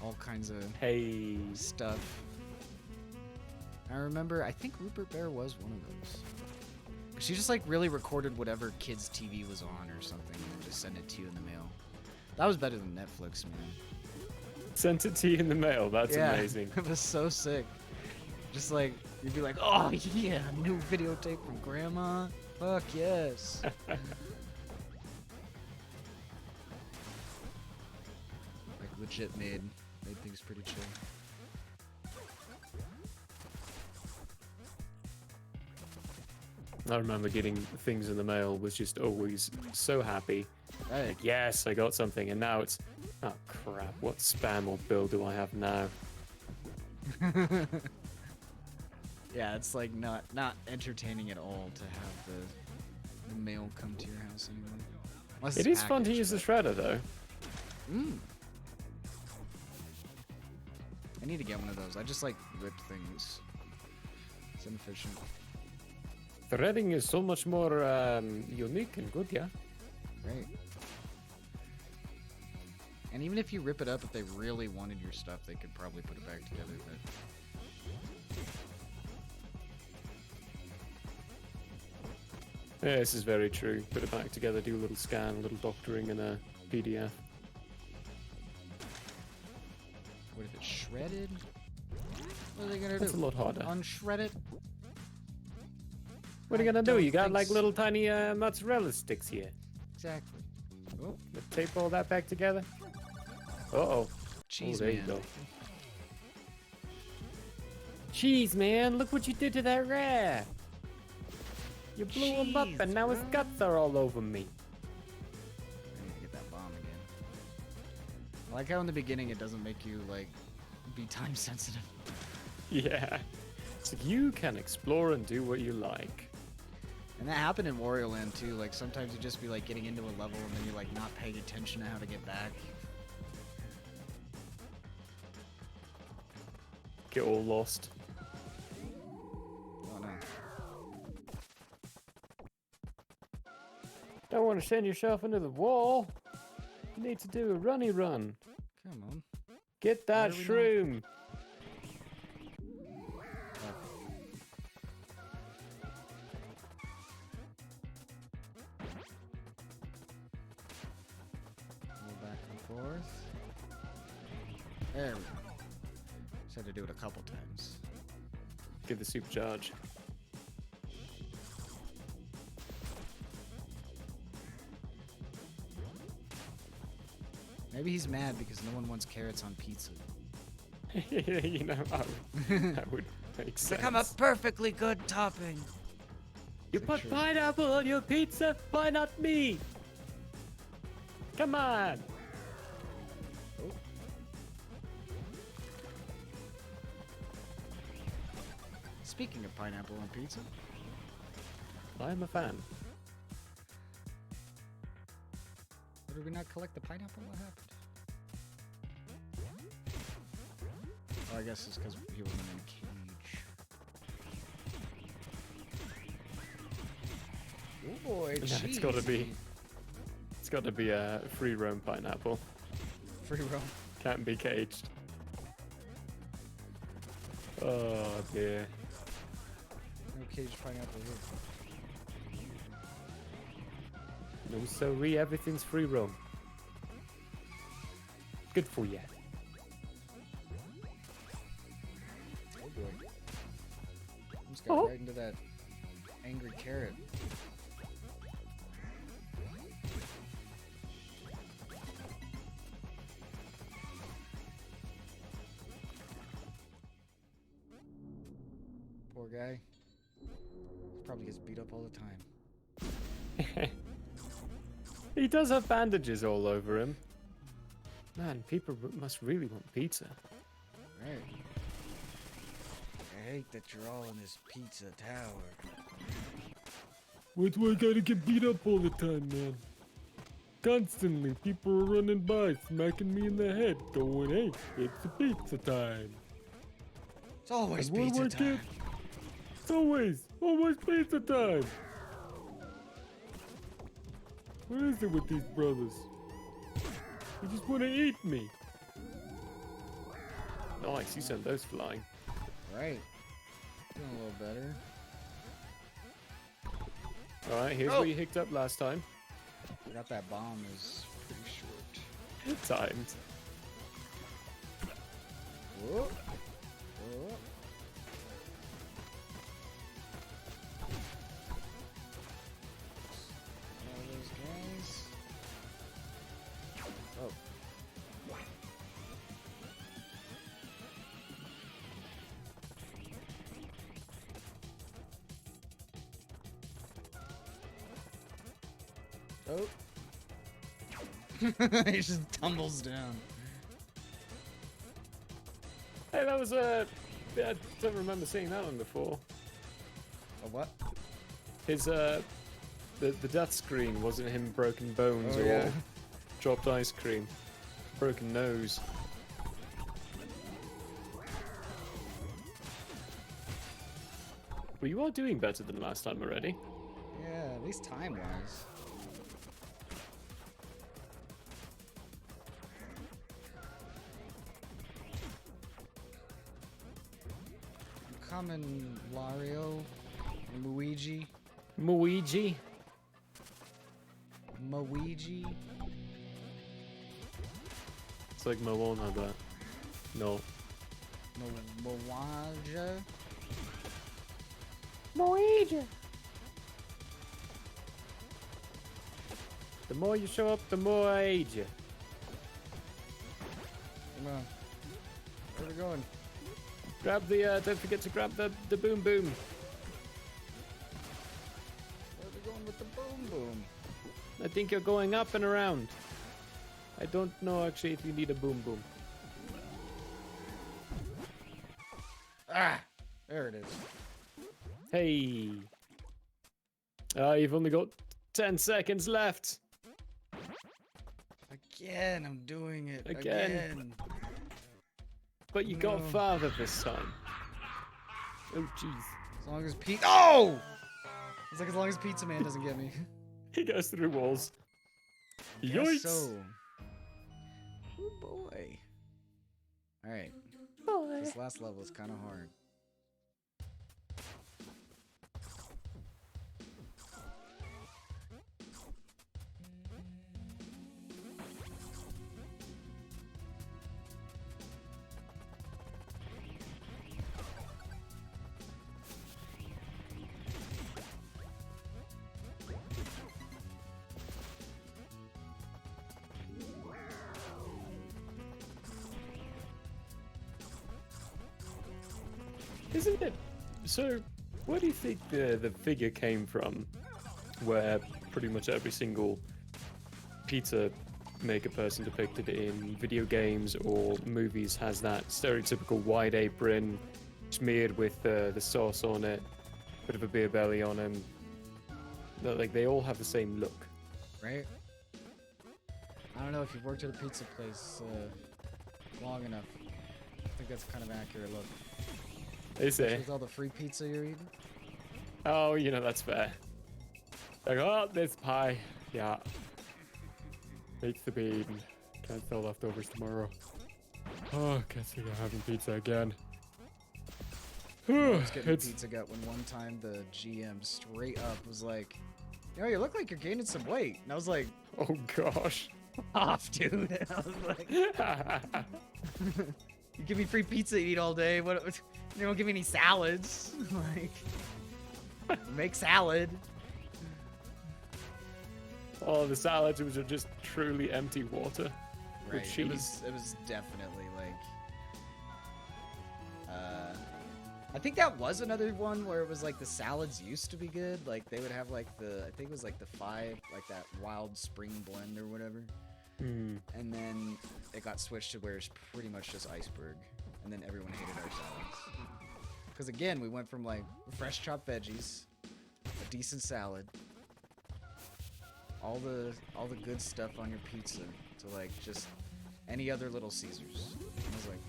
all kinds of Hey. stuff. I remember, I think Rupert Bear was one of those. She just like really recorded whatever kids' TV was on or something and just send it to you in the mail. That was better than Netflix, man. Sent it to you in the mail. That's amazing. It was so sick. Just like, you'd be like, oh yeah, new videotape from Grandma. Fuck yes. Like legit made things pretty chill. I remember getting things in the mail, was just always so happy. Right. Like, yes, I got something, and now it's, oh crap, what spam or bill do I have now? Yeah, it's like not entertaining at all to have the mail come to your house anymore. Unless It it's is fun to packaged, use the but- shredder, though. I need to get one of those. I just like rip things. It's inefficient. Threading is so much more unique and good, yeah. Right. And even if you rip it up, if they really wanted your stuff, they could probably put it back together. But Yeah, this is very true. Put it back together, do a little scan, a little doctoring, and a PDF. what if it's shredded? What are they gonna That's do? a lot harder. Unshred it? What are you I gonna do? don't You got think like so. little tiny mozzarella sticks here. Exactly. Oh, Let's tape all that back together. Uh-oh. cheese there you man. go. Jeez, man, look what you did to that rat. You blew him up, Jeez, and now his bro. guts are all over me. I need to get that bomb again. I like how in the beginning it doesn't make you like be time sensitive. Yeah. So you can explore and do what you like. And that happened in Wario Land too. Like sometimes you just be like getting into a level and then you're like not paying attention to how to get back. Get all lost. Oh no. Don't want to send yourself into the wall. You need to do a runny run. Come on. Get that Why do we shroom. Go back and forth. There we go. Just had to do it a couple times. Give the supercharge. Maybe he's mad because no one wants carrots on pizza. You know, that would make sense. Become a perfectly good topping. You Is it put true? pineapple on your pizza? Why not me? Come on. Oh. Speaking of pineapple on pizza, I'm a fan. did we not collect the pineapple? What happened? Oh, I guess it's because he wasn't in a cage. Oh boy, Yeah, it's gotta be. It's got to be a free roam pineapple. free roam. Can't be caged. Oh dear. No caged pineapple here. No sorry, everything's free roam. Good for you. Oh boy. Almost got right into that angry carrot. Poor guy. Probably gets beat up all the time. He does have bandages all over him. Man, people must really want pizza. Right. I hate that you're all in this pizza tower. Why do I gotta get beat up all the time, man? Constantly, people are running by, smacking me in the head, going, hey, it's a pizza time. It's always And what do pizza I get? time. It's always pizza time. What is it with these brothers? You just want to eat me. Nice, you sent those flying. Right. Doing a little better. Alright, here's where you hicked up last time. Forgot that bomb is pretty short. Timed. Whoa. Whoa. All those guys. Oh. Oh. He just tumbles down. Hey, that was a... I don't remember seeing that one before. A what? His, the death screen wasn't him broken bones Oh, or yeah. dropped ice cream. Broken nose. Well, you are doing better than last time already. Yeah, at least time-wise. I'm coming, Wario, Luigi, Luigi. Luigi. It's like Moana, but no. Moaja. Moija. The more you show up, the more I age you. Come on. Where are we going? Grab the, don't forget to grab the boom boom. Where are we going with the boom boom? I think you're going up and around. I don't know actually if you need a boom boom. Ah! There it is. Hey. You've only got 10 seconds left. Again, I'm doing it. Again. Again. But you got No. farther this time. Oh, jeez. As long as Pete. Oh! It's like as long as Pizza Man doesn't get me. He goes through walls. Guess Yikes. so. Oh boy. Alright. Boy. This last level is kind of hard. Isn't it? So, where do you think the figure came from? Where pretty much every single pizza maker person depicted in video games or movies has that stereotypical wide apron, smeared with the sauce on it, bit of a beer belly on him. Like they all have the same look. Right? I don't know if you've worked at a pizza place long enough. I think that's kind of an accurate look. Is it? With all the free pizza you're eating. Oh, you know, that's fair. Like, oh, this pie. Yeah. Makes the be eaten. Can't sell leftovers tomorrow. Oh, guess we're having pizza again. I was getting It's pizza gut when one time the GM straight up was like, "Yo, you look like you're gaining some weight." And I was like, oh gosh. "Off, dude." And I was like, "You give me free pizza to eat all day. What? You don't give me any salads. Like, make salad." Oh, the salads which are just truly empty water with Right. cheese. It was definitely like. I think that was another one where it was like the salads used to be good. Like they would have like I think it was like the 5, like that wild spring blend or whatever. Hmm. And then it got switched to where it's pretty much just iceberg. And then everyone hated our salads. Because again, we went from like fresh chopped veggies, a decent salad, all the good stuff on your pizza, to like just any other Little Caesars. I was like,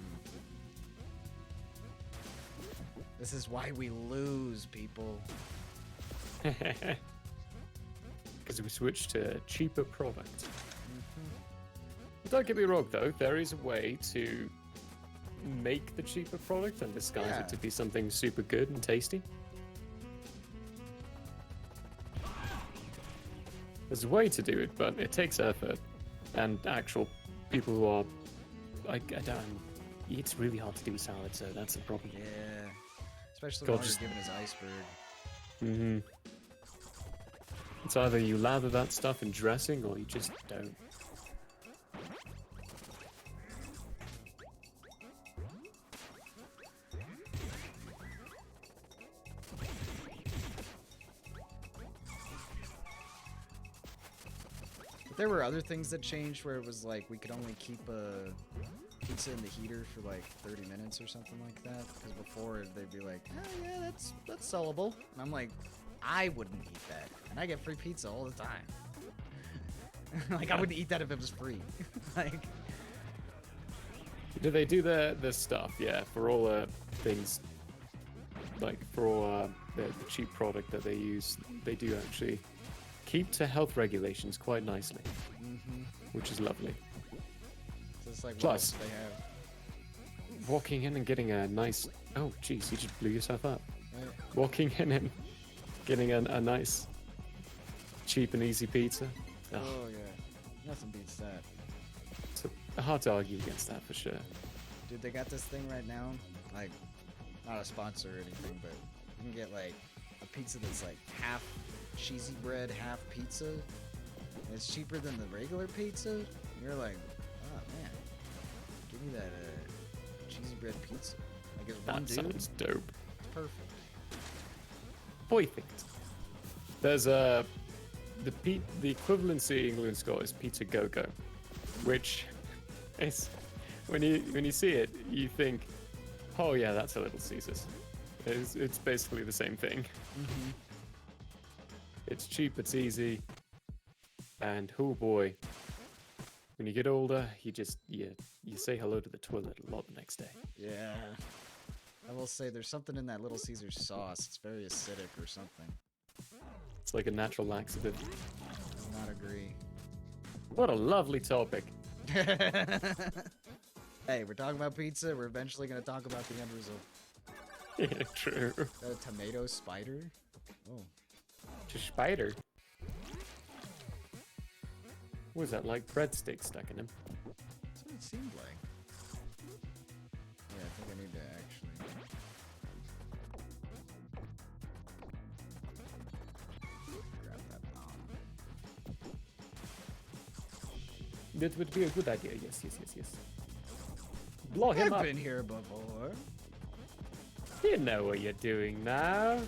this is why we lose, people. Because we switched to cheaper products. Don't get me wrong, though. There is a way to make the cheaper product and disguise Yeah. it to be something super good and tasty. There's a way to do it, but it takes effort and actual people who are like I don't. It's really hard to do salad, so that's the problem. Yeah. Especially God, when just- you're given his iceberg. Mm-hmm. It's either you lather that stuff in dressing or you just don't. But there were other things that changed where it was like we could only keep a pizza in the heater for like 30 minutes or something like that. Because before they'd be like, oh yeah, that's sellable. And I'm like, I wouldn't eat that. And I get free pizza all the time. Like, I wouldn't eat that if it was free. Like, Do they do the stuff? Yeah, for all things, like for all the cheap product that they use, they do actually keep to health regulations quite nicely, which is lovely. so it's like, what Plus- else do they have? Walking in and getting a nice... Oh, jeez, you just blew yourself up. Right? Walking in and getting a nice, cheap and easy pizza. Oh, Oh yeah, nothing beats that. it's hard to argue against that for sure. Dude, they got this thing right now, like, not a sponsor or anything, but you can get like a pizza that's like half cheesy bread, half pizza. And it's cheaper than the regular pizza. And you're like, oh man, give me that cheesy bread pizza. Like it's one That dude, sounds dope. it's perfect. Perfect. There's the equivalency in England Scott is Pizza Go Go, which is when you see it, you think, oh yeah, that's a Little Caesars. It's basically the same thing. It's cheap, it's easy, and oh boy, when you get older, you say hello to the toilet a lot the next day. Yeah. I will say there's something in that Little Caesars sauce. It's very acidic or something. It's like a natural laxative. Does not agree. What a lovely topic. Hey, we're talking about pizza. We're eventually going to talk about the end result. Yeah, true. Is that a tomato spider? Oh. To spider. What is that, like breadsticks stuck in him? That's what it seemed like. Yeah, I think I need to actually... grab that bomb. That would be a good idea. Yes. Blow him I've up. been here before. You know what you're doing now.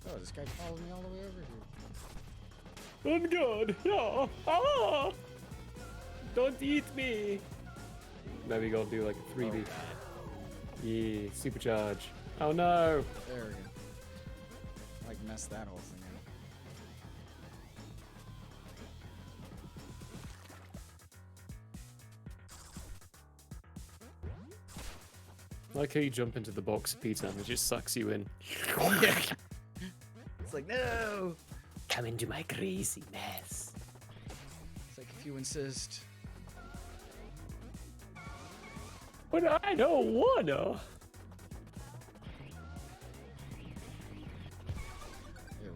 Oh, this guy follows me all the way over here. I'm good. No. Ah! Don't eat me. Now we gotta do like a 3D. Yeah, supercharge. Oh no. There we go. Like, messed that whole thing up. I like how you jump into the box of pizza and it just sucks you in. Yeah. It's like, no! Come into my greasy mess. It's like, if you insist. But I don't wanna. Ew.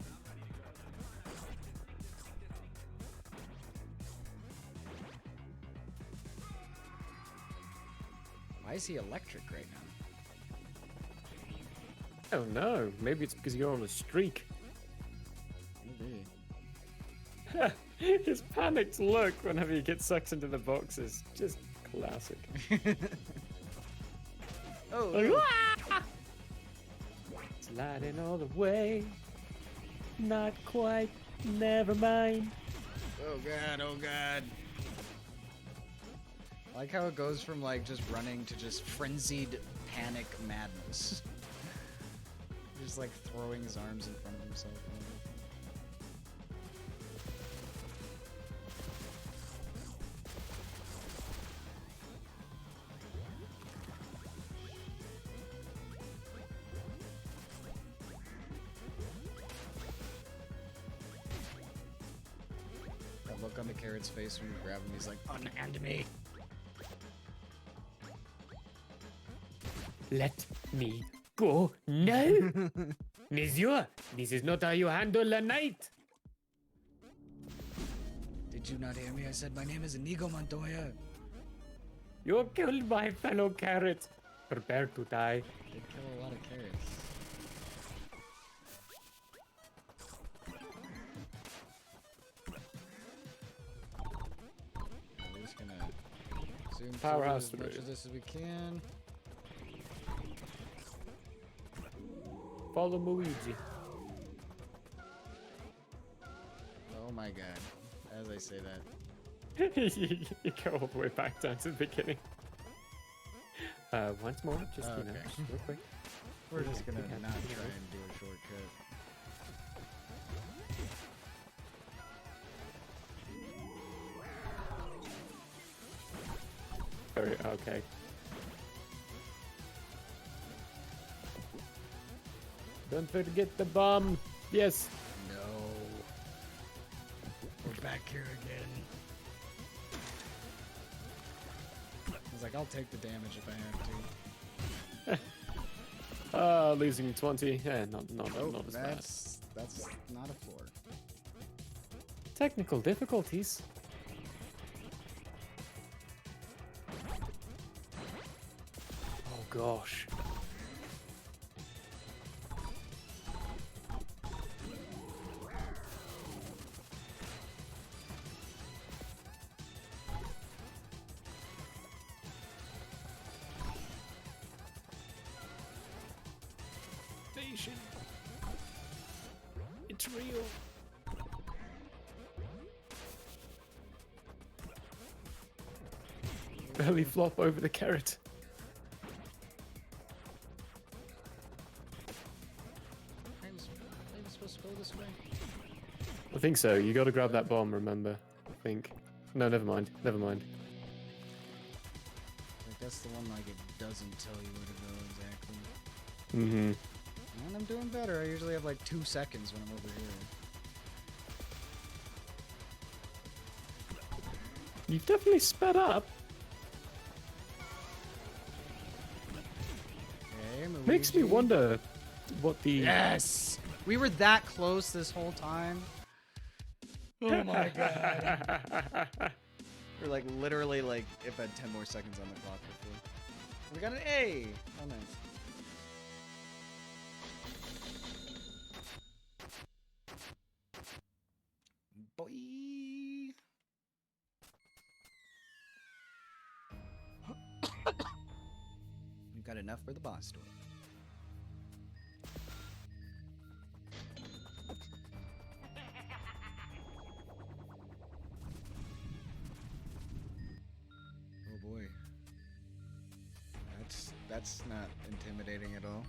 Why is he electric right now? Oh no, maybe it's because you're on a streak. Maybe. His panicked look whenever he gets sucked into the box is just classic. Oh, Like, no. "Ah!" Sliding all the way. Not quite. Never mind. Oh god, oh god. I like how it goes from like just running to just frenzied panic madness. Just like throwing his arms in front of himself. and everything. That look look on the carrot's face when you grab him. He's like, unhand me. Let me go now. Monsieur, this is not how you handle a knight. Did you not hear me? I said my name is Inigo Montoya. You killed my fellow carrot. Prepare to die. They kill a lot of carrots. We're just gonna zoom Powerhouse through as much through. of this as we can. Follow Luigi. Oh my god. As I say that. You go all the way back down to the beginning. Once more, just you know, Okay. just real quick. We're just gonna Okay. not try and do a shortcut. Very okay. Don't forget the bomb. Yes. No. We're back here again. I was like, I'll take the damage if I have to. Losing 20. Yeah, not as bad. That's not a 4. Technical difficulties. Oh gosh. Nation. It's real. Belly flop over the carrot. I'm supposed to go this way? I think so. You got to grab that bomb. Remember? I think. No, never mind. Never mind. Like, that's the one, like, it doesn't tell you where to go exactly. Mm-hmm. And I'm doing better. I usually have, like, 2 seconds when I'm over here. You've definitely sped up. Okay, Makes me Luigi. wonder what the. Yes! We were that close this whole time. Oh my god. We're like literally like if I had 10 more seconds on the clock before. We got an A! Oh nice. Boy. We've got enough for the boss door. Oh boy. That's not intimidating at all.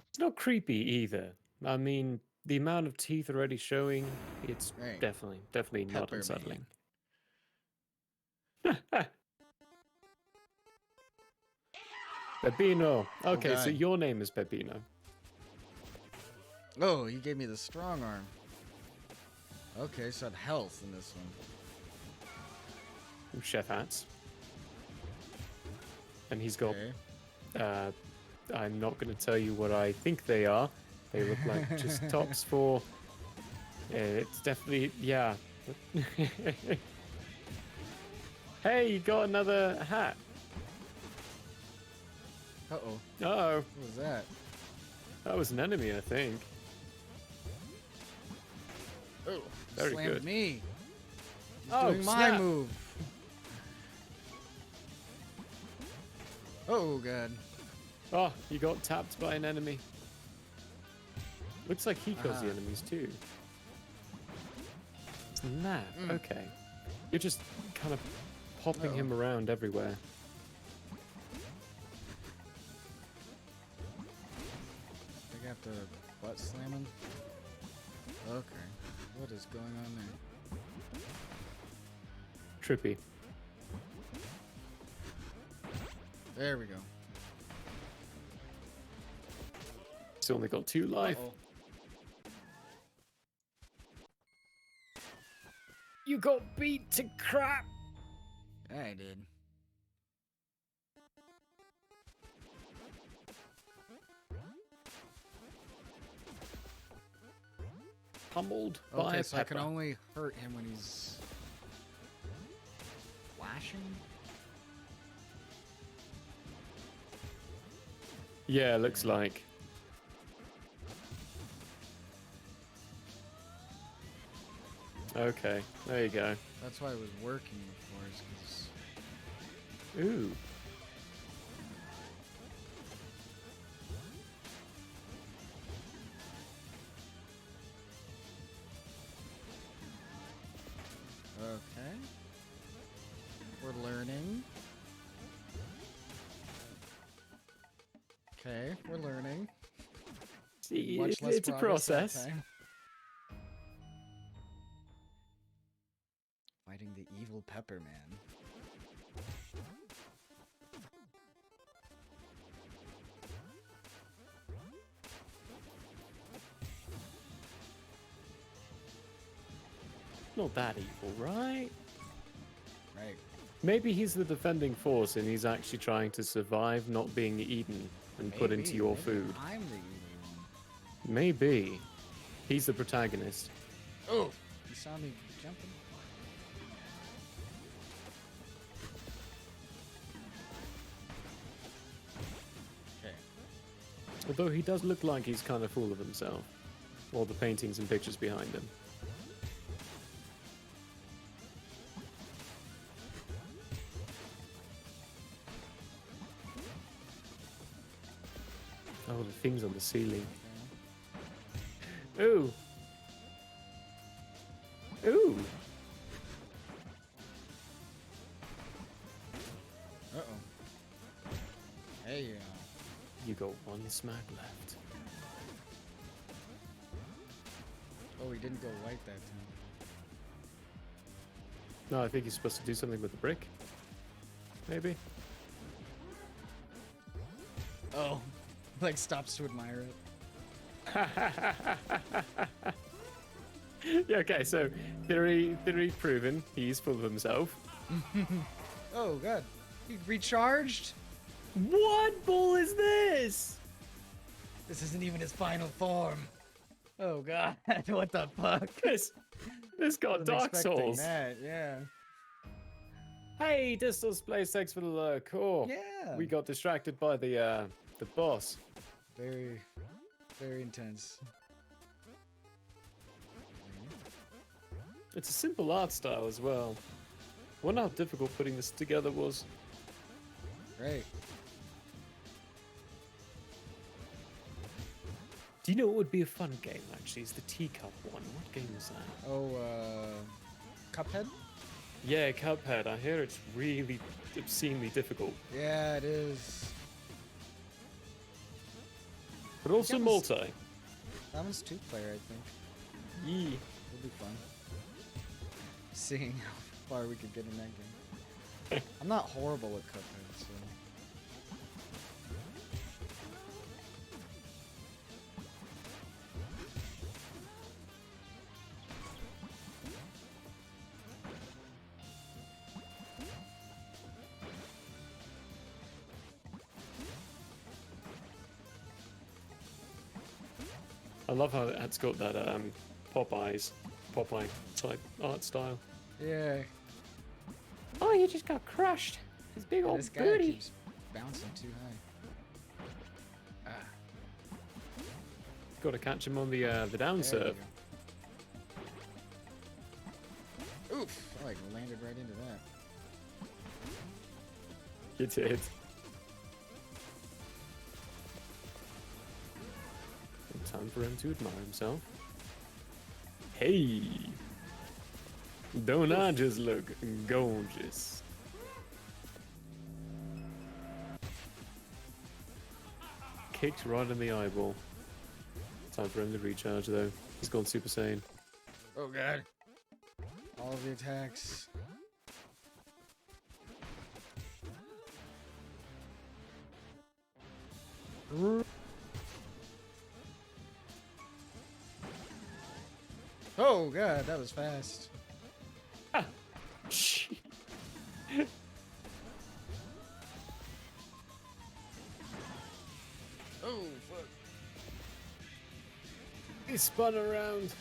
It's not creepy either. I mean, the amount of teeth already showing, it's Hey, definitely not Pepperman. unsettling. Bebbino. Okay, so God. your name is Bebbino. Oh, he gave me the strong arm. Okay, so I have health in this one. Ooh, chef hats. And he's got, Okay. I'm not going to tell you what I think they are. They look like just tops for, it's definitely, yeah. Hey, you got another hat. Uh-oh. Uh-oh. What was that? That was an enemy, I think. Oh, Very slammed good. me. He's Oh, doing my snap. move. Oh, God. Oh, you got tapped by an enemy. Looks like he kills the Uh-huh. enemies too. Snap. Okay. You're just kind of popping him around everywhere. I think I have to butt slam him. Okay. What is going on there? Trippy. There we go. He's only got 2 life. Uh-oh. You got beat to crap. I did. Pummeled by Okay, a so I can pepper. only hurt him when he's flashing. Yeah, looks like. Okay, there you go. That's why it was working before, is 'cause Ooh. okay. We're learning. Okay, we're learning. See, Much less it's a progress that process. time. Fighting the evil Pepper Man. Not that evil, right? Right. Maybe he's the defending force and he's actually trying to survive not being eaten and put into your Maybe food. I'm the evil one. Maybe. He's the protagonist. Oh! You saw me jumping? Okay. Although he does look like he's kind of full of himself. All the paintings and pictures behind him. Oh, the things on the ceiling. Ooh. Ooh. Uh-oh. Hey, You got one smack left. oh, he didn't go white that time. No, I think he's supposed to do something with the brick. Maybe. Oh. Like, stops to admire it. Yeah, okay, so theory proven. He's full of himself. Oh, God. He recharged? What bull is this? This isn't even his final form. Oh, God. What the fuck? This got Wasn't Dark expecting Souls. that, yeah. Hey, Distal's plays thanks for the lurk. Oh, Yeah. we got distracted by the boss. Very, very intense. It's a simple art style as well. Wonder how difficult putting this together was. Right. Do you know what would be a fun game, actually? It's the teacup one. What game is that? Oh, Cuphead? Yeah, Cuphead. I hear it's really obscenely difficult. Yeah, it is. But also That was- multi. That one's two-player, I think. Yee. It'll be fun. Seeing how far we could get in that game. I'm not horrible at Cuphead, so... I love how it's got that Popeye type art style. Yeah. Oh, you just got crushed. His big old This guy booty. keeps bouncing too high. Got to catch him on the down There serve. you go. Oof! I like landed right into that. You did. Time for him to admire himself. Hey! Don't I just look gorgeous? Kicked right in the eyeball. Time for him to recharge though. He's gone Super Saiyan. Oh god. All of the attacks. Oh god, that was fast. He spun around.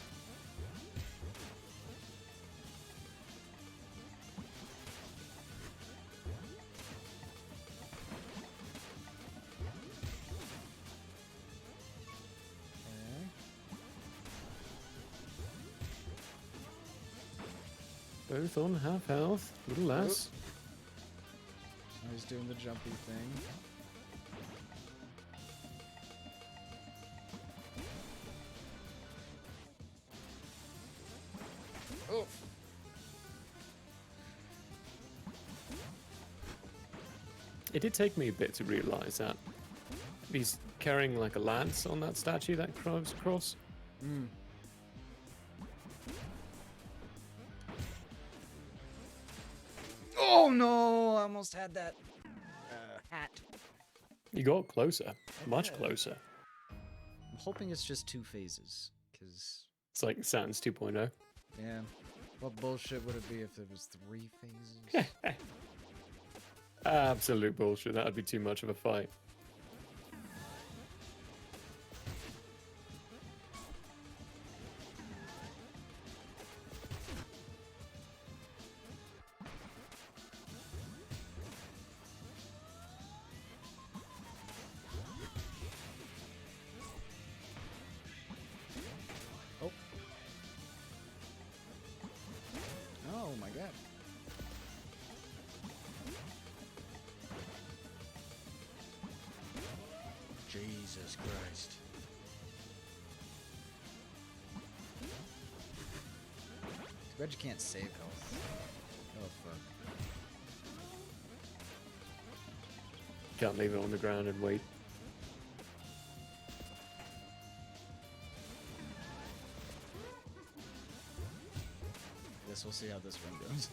Both on half health, a little less. I was doing the jumpy thing. Oof. It did take me a bit to realize that he's carrying like a lance on that statue that carves across. Mm. Oh no! I almost had that hat. You got closer, much closer. I'm hoping it's just 2 phases, because It's like Sans 2.0. Yeah. What bullshit would it be if there was 3 phases? Absolute bullshit. That would be too much of a fight. Oh. Oh my god. Jesus Christ. too bad you can't save health. Oh fuck. Can't leave it on the ground and wait. Guess we'll see how this one goes.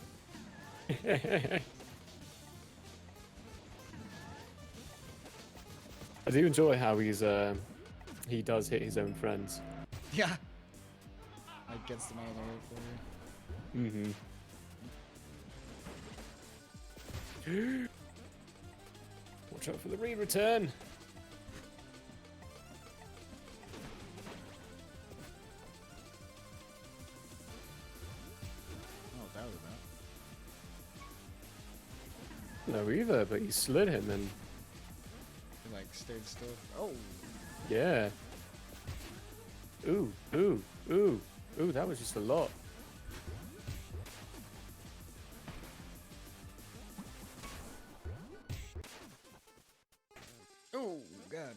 I do enjoy how he does hit his own friends. Yeah. Like gets them out of the way for you. Mm-hmm. Watch out for the re-return. Oh, that was that. No either, but you slid him and He like stayed still. Oh. yeah. Ooh, ooh, ooh, ooh, that was just a lot. Oh god.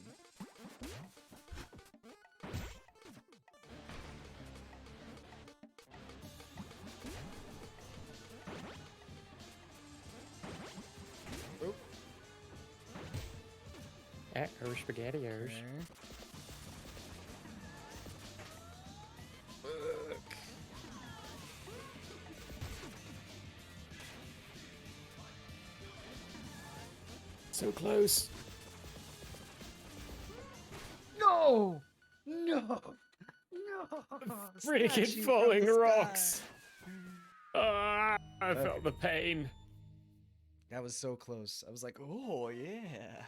Oh. Uh-oh, SpaghettiOs. Okay. So close. No! No! No! Freaking Statue from falling the sky. rocks. Ah, I Okay. felt the pain. That was so close. I was like, oh yeah.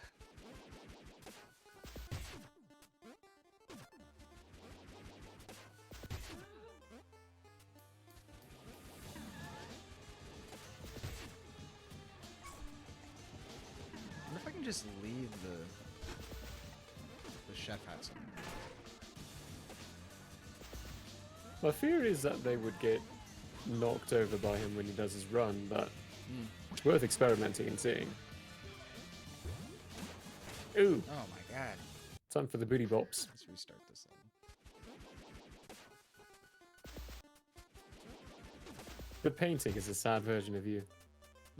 I wonder if I can just leave the chef hats on. My fear is that they would get knocked over by him when he does his run, but it's worth experimenting and seeing. Ooh, Oh my god. time for the booty bops. Let's restart this level. The painting is a sad version of you.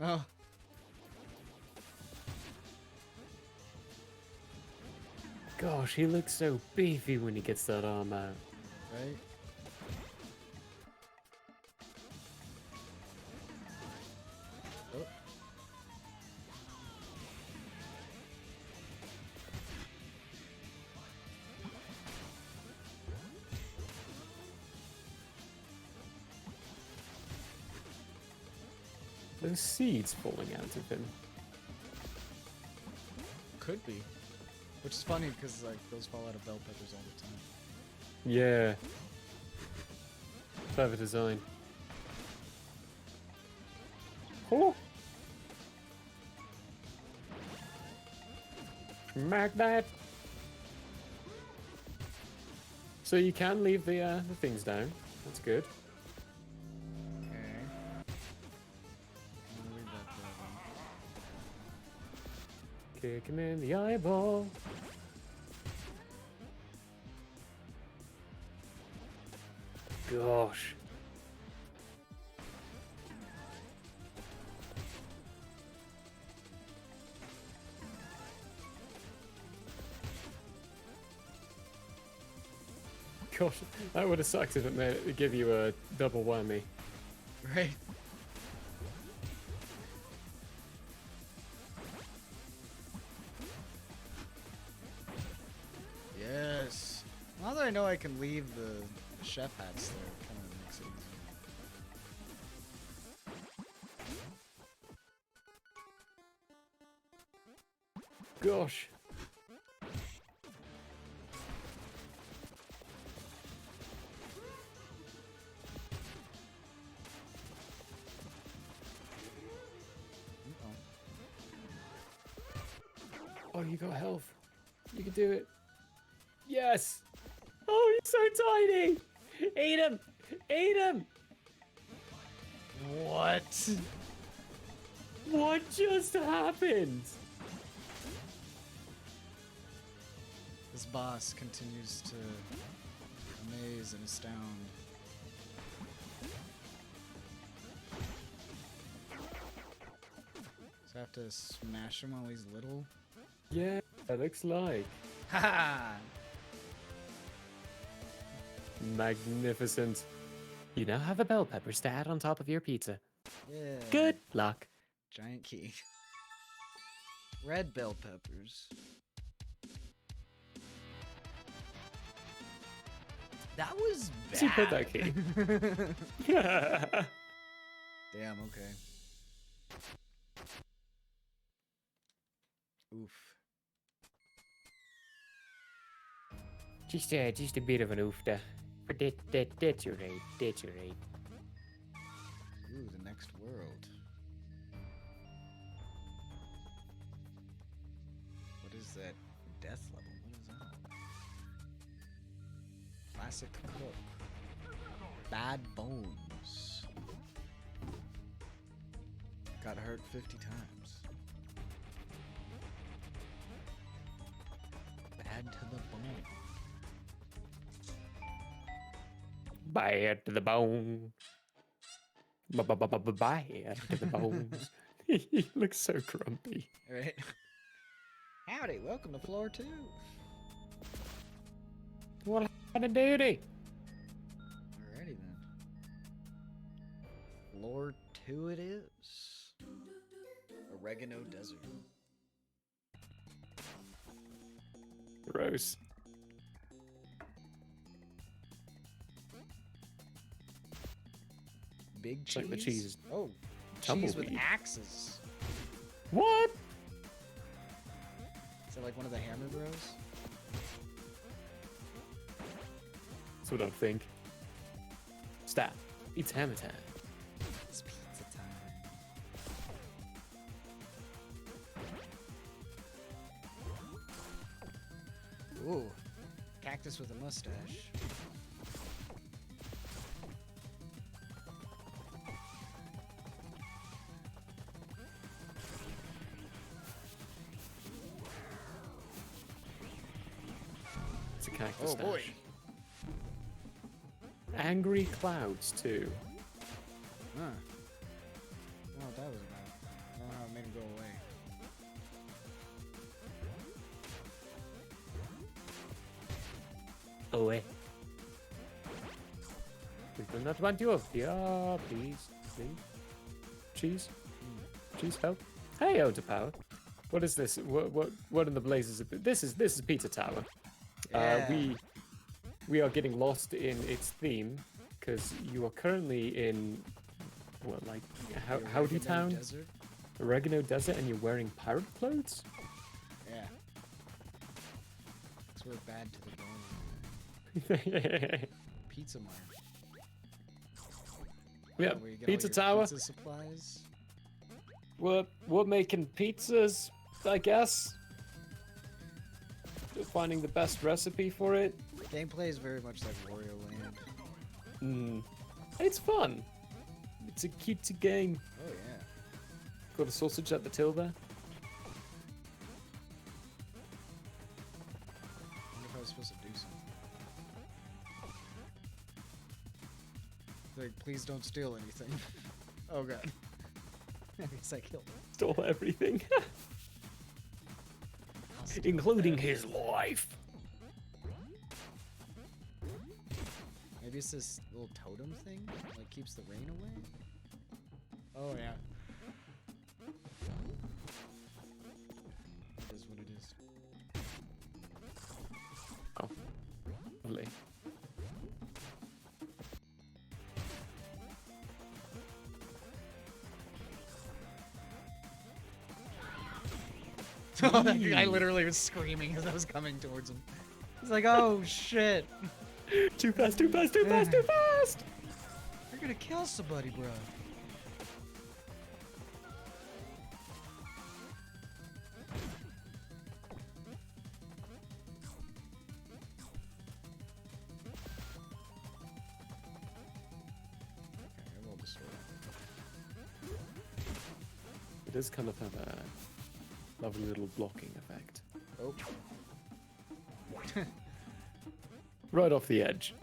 Oh. Gosh, he looks so beefy when he gets that arm out. Right? Oh. Those seeds falling out of him. Could be. Which is funny because like those fall out of bell peppers all the time. Yeah. Clever design. Oh! Mark that! So you can leave the things down. That's good. Okay. I'm gonna leave that there Kick him in the eyeball. Gosh. Gosh, that would have sucked if it made it give you a double whammy. then. Right. Yes. Now that I know I can leave the chef hats there, it kind of makes it easier. Gosh. Oh, you got health. You can do it. Yes. Oh, he's so tiny. Eat him. Eat him. What? What just happened? This boss continues to amaze and astound. So I have to smash him while he's little? Yeah, that looks like. Ha! Magnificent. You now have a bell pepper stat on top of your pizza. Yeah. Good luck. Giant key. Red bell peppers. That was bad. So you put that key. Damn, okay. Oof. Just a bit of an oofta. But that's alright. That's alright. Ooh, the next world. What is that death level? What is that? Classic cook. Bad bones. Got hurt 50 times. Bad to the bone. Bad to the bone. Bad to the bones. He looks so grumpy. Alright. Howdy, welcome to floor 2. Well, how to duty? Alrighty then. Floor 2 it is. Oregano Desert. Gross. Big cheese. Like the cheese. Oh, cheese with Tumbleweed. axes. What? Is that like one of the Hammer Bros? That's what I think. Stop. It's hammer time. It's pizza time. Ooh, cactus with a mustache. It's a cactus Oh boy. stash. Angry clouds too. Huh. I don't know what that was about. I don't know how it made him go away. Away. We do not want you. Yeah, please. Please. Cheese? Cheese help? Hey, Outer Power. What is this? What in the blazes? This is Pizza Tower. Yeah. We are getting lost in its theme because you are currently in what, like The Howdy Oregano Town, Desert? Oregano Desert, and you're wearing pirate clothes. Yeah. That's where bad to the bone. Pizza Mart. Yeah, Where you get all pizza your tower. Pizza supplies. We're making pizzas, I guess. Just finding the best recipe for it. Gameplay is very much like Wario Land. It's fun. It's a cutesy game. Oh yeah. Got a sausage at the till there. I wonder if I was supposed to do something. Like, please don't steal anything. Oh god. I guess I killed him. Stole everything. Including his life. Maybe it's this little totem thing? Like, keeps the rain away? Oh yeah. That is what it is. Oh, lovely. I literally was screaming as I was coming towards him. He's like, oh shit. Too fast, too fast, too fast, too fast! You're gonna kill somebody, bro. Okay, I will destroy it. It does kind of have a lovely little blocking effect. Oh. Right off the edge.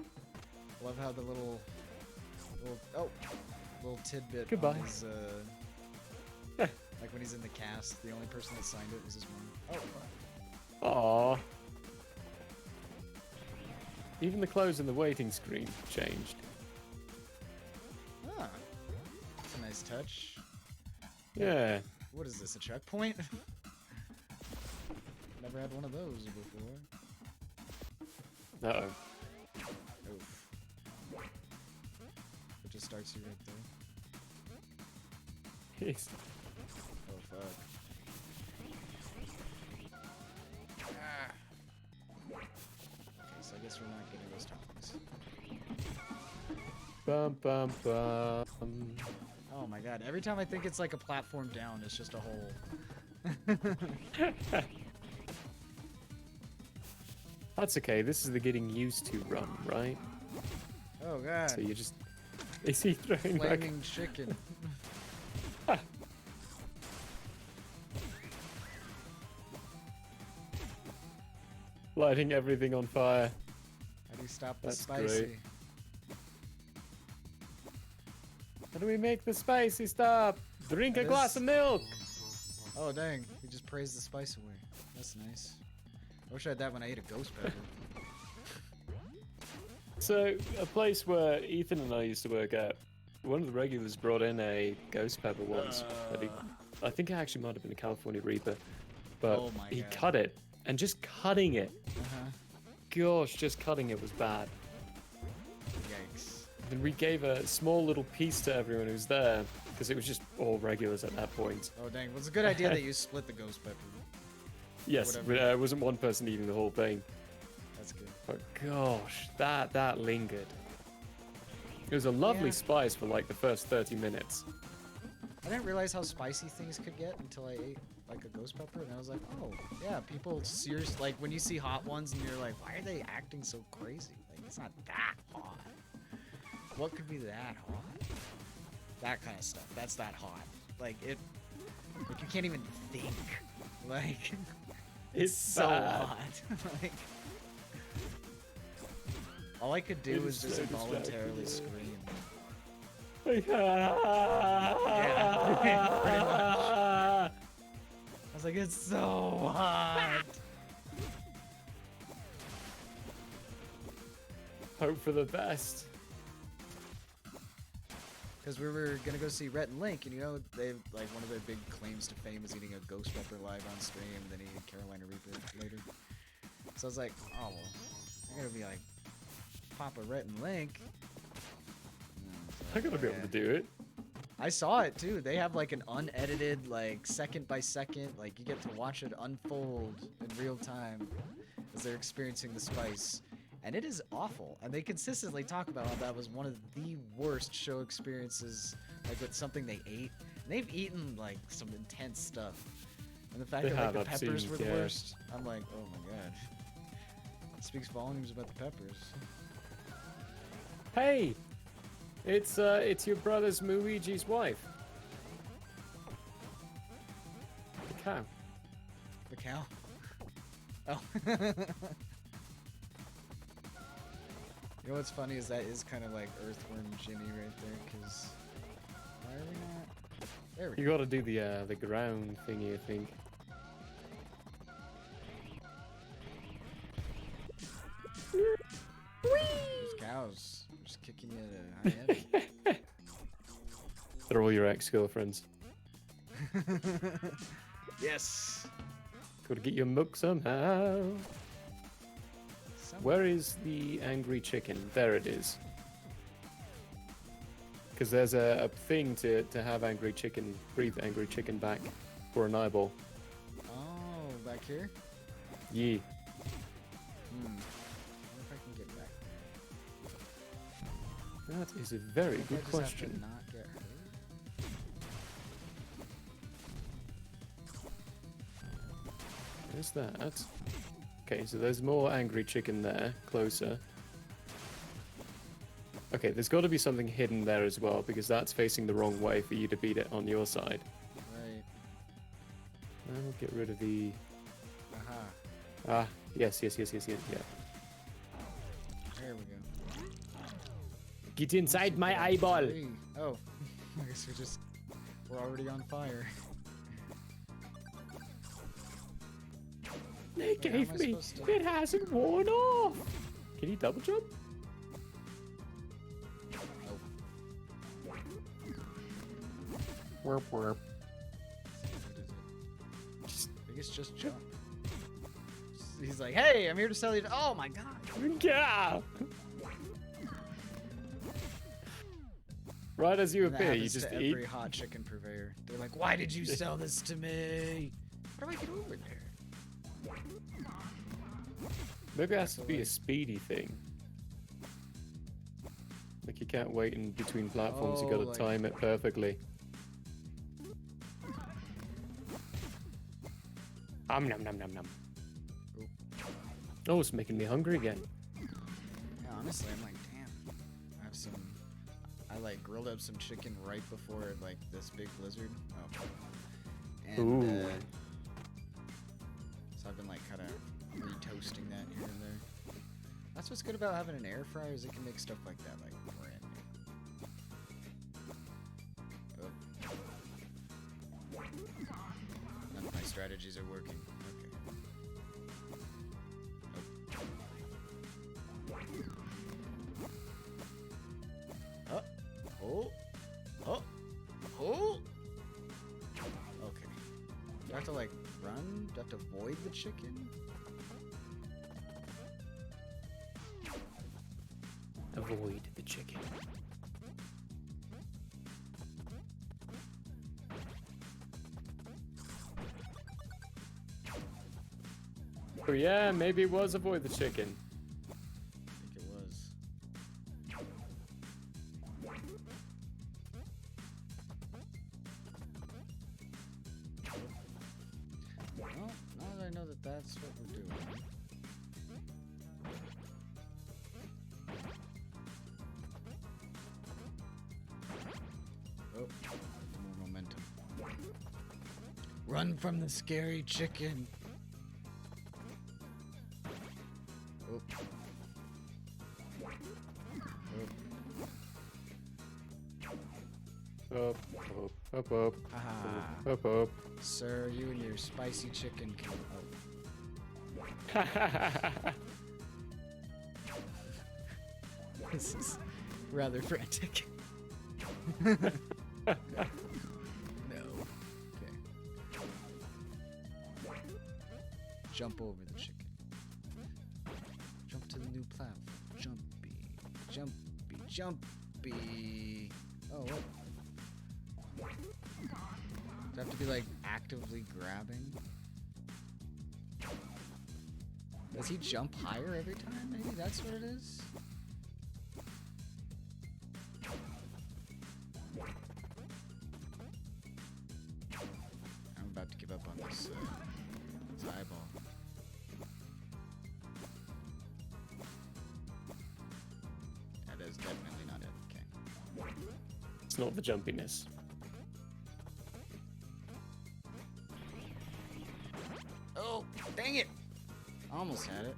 Love how the little tidbit Goodbye. on his, like when he's in the cast, the only person that signed it was his mom. Oh, Aww. Even the clothes in the waiting screen changed. ah, that's a nice touch. Yeah. What is this, a checkpoint? Never had one of those before. Uh-oh. Oof. It just starts you right there. He's... Oh fuck. Ah. Okay, so I guess we're not getting those tokens. Bum bum bum. Oh my god, every time I think it's like a platform down, it's just a hole. That's okay, this is the getting used to run, right? Oh god. So you just... Is he throwing back? Flaming chicken. Lighting everything on fire. How do you stop the That's spicy? great. How do we make the spicy stop? Drink a It glass is- of milk! Oh dang, he just praised the spice away. That's nice. I wish I had that when I ate a ghost pepper. So, a place where Ethan and I used to work at, one of the regulars brought in a ghost pepper once. That he, I think it actually might have been a California Reaper. But Oh my he God. cut it, and just cutting it, Uh-huh. gosh, just cutting it was bad. Yikes. And we gave a small little piece to everyone who's there, because it was just all regulars at that point. Oh dang, well it's a good idea that you split the ghost pepper. Yes, Whatever. it wasn't one person eating the whole thing. That's good. But gosh, that lingered. It was a lovely Yeah. spice for like the first 30 minutes. I didn't realize how spicy things could get until I ate like a ghost pepper, and I was like, oh yeah, people seriously, like when you see hot ones and you're like, why are they acting so crazy? Like it's not that hot. What could be that hot? That kind of stuff. That's that hot. Like it, like you can't even think. Like It's so bad. hot. Like all I could do It was is just so involuntarily distracting. scream. Yeah, pretty much. I was like, it's so hot. Hope for the best. Because we were gonna go see Rhett and Link, and you know, they like one of their big claims to fame was eating a ghost pepper live on stream, and then eating Carolina Reaper later. So I was like, oh well, I'm gonna be like Papa Rhett and Link. And I was I like, gotta be able "Okay." to do it. I saw it too. They have like an unedited, like second by second, like you get to watch it unfold in real time as they're experiencing the spice. And it is awful. And they consistently talk about how that was one of the worst show experiences, like with something they ate. And they've eaten like some intense stuff. And the fact They that like have, the I've peppers seen, were the yeah. worst, I'm like, oh my god. It speaks volumes about the peppers. Hey, it's your brother's Luigi's wife. The cow. The cow. Oh. You know what's funny is that is kind of like Earthworm Jimmy right there, because why are we not? There we You go. got to do the ground thingy, I think. Those cows are just kicking you at a high edge. They're all your ex-girlfriends. Yes. Got to get your milk somehow. Some- Where is the angry chicken? There it is. Because there's a thing to have angry chicken, breathe angry chicken back for an eyeball. Oh, back here? Yeah. I wonder if I can get back there. That is a very If I good just have to question. not get hurt. There's that. Okay, so there's more angry chicken there, closer. Okay, there's got to be something hidden there as well, because that's facing the wrong way for you to beat it on your side. Right. I'll get rid of the... Aha. Ah, yes, yeah. There we go. Get inside my eyeball! Three. Oh. I guess we're already on fire. They Wait, how gave am I me... supposed to- It hasn't worn off! Can you double jump? Warp warp. What is it? I guess just jump. He's like, hey, I'm here to sell you. Oh my god. Yeah! Right as you And that appear, you happens just to eat. every hot chicken purveyor. They're like, why did you sell this to me? How do I get over there? Maybe it has to be away. a speedy thing. Like you can't wait in between platforms, you Oh, gotta like- time it perfectly. Nom nom nom nom. Oop. Oh, it's making me hungry again. Yeah, honestly, I'm like, damn. I have some. I like grilled up some chicken right before like this big blizzard. Oh. And Ooh. so I've been like kind of retoasting that here and there. That's what's good about having an air fryer is it can make stuff like that like brand new. Oh. None of my strategies are working. Okay. Oh. Oh. Oh. Okay. Do I have to like run? Do I have to avoid the chicken? Avoid the chicken. Oh yeah, maybe it was avoid the chicken. I think it was. Well, now that I know that that's what we're doing. Oh, more momentum. Run from the scary chicken. Oh. Oh. Up, up, Ah. up. Sir, you and your spicy chicken can. Oh. This is rather frantic. No. Okay. Jump over the chicken. Jump to the new platform. Jumpy. Jumpy. Jumpy. Oh, what? Do I have to be like actively grabbing? Does he jump higher every time? Maybe that's what it is? I'm about to give up on this eyeball. That is definitely not it. Okay. It's not the jumpiness. Oh, dang it! Almost had it.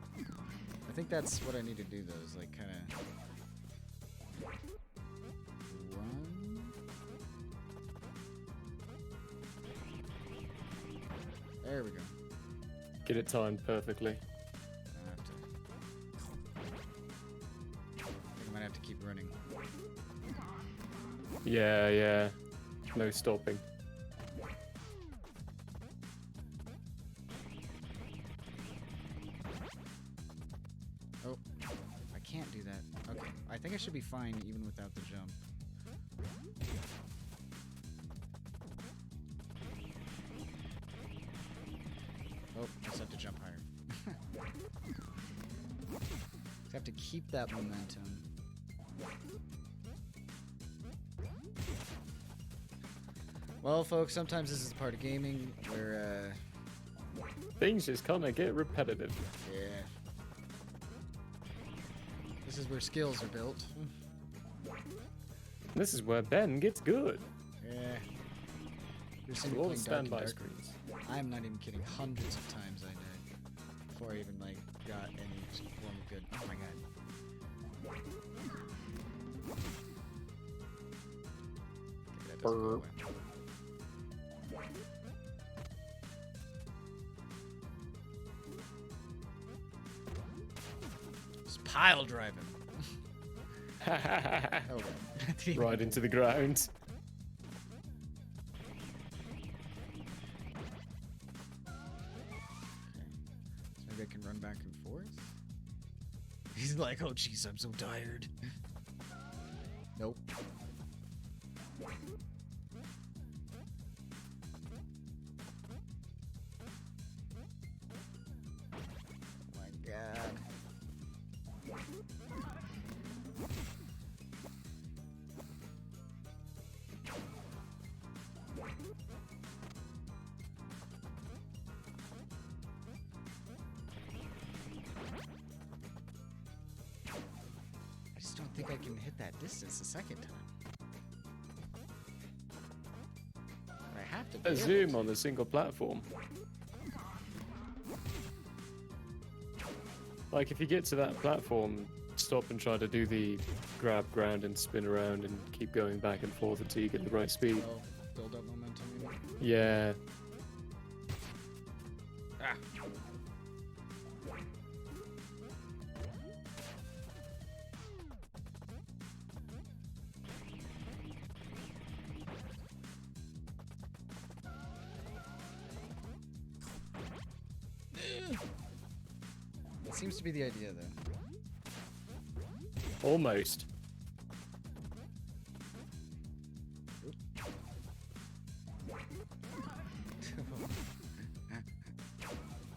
I think that's what I need to do though, is like kind of run. There we go. Get it timed perfectly. I have to. I think I might have to keep running. Yeah, yeah. No stopping. Oh, I can't do that. Okay, I think I should be fine even without the jump. Oh, I just have to jump higher. Just have to keep that momentum. Well, folks, sometimes this is a part of gaming where, Things just kind of get repetitive. yeah. This is where skills are built. This is where Ben gets good. Yeah. You're seeing All me the playing Dark and standby Darker. screens. I'm not even kidding. Hundreds of times I died before I even like got any form of good. Oh my god. Okay, that doesn't go away. Just pile driving. Oh god. Right into the ground. So maybe I can run back and forth? He's like, oh jeez, I'm so tired. Nope. Oh my god. I just don't think I can hit that distance a second time. I have to be A able zoom to. on a single platform. Like if you get to that platform, stop and try to do the grab ground and spin around and keep going back and forth until you get the right speed. Oh, build up momentum. You know? Yeah. Ah. That seems to be the idea, though. Almost.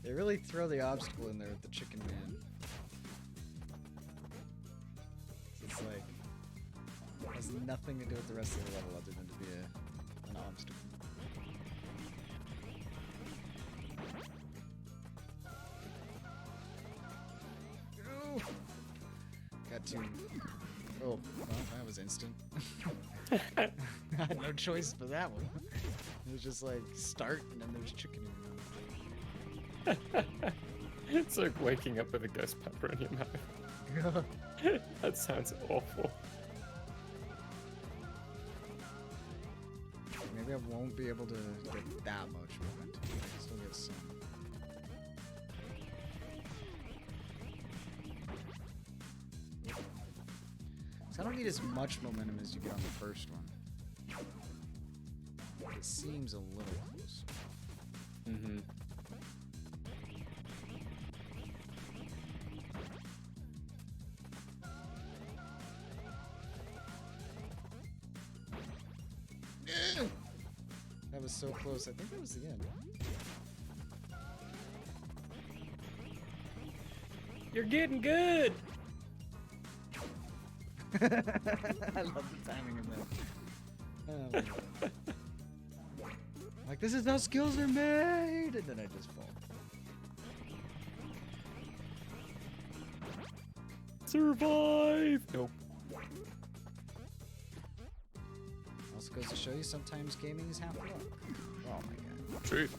They really throw the obstacle in there with the chicken man. It's like has nothing to do with the rest of the level other than to be an obstacle. Ooh. Got to. Oh, well, that was instant. I had no choice for that one. It was just like start and then there's chicken in your mouth. It's like waking up with a ghost pepper in your mouth. That sounds awful. Maybe I won't be able to get that much momentum. I can still get some. So I don't need as much momentum as you get on the first one. It seems a little close. Mm-hmm. That was so close. I think that was the end. You're getting good. I love the timing of that. Oh, my God. Like, this is how skills are made! And then I just fall. Survive. Nope. Also goes to show you sometimes gaming is half luck. Oh my god. True.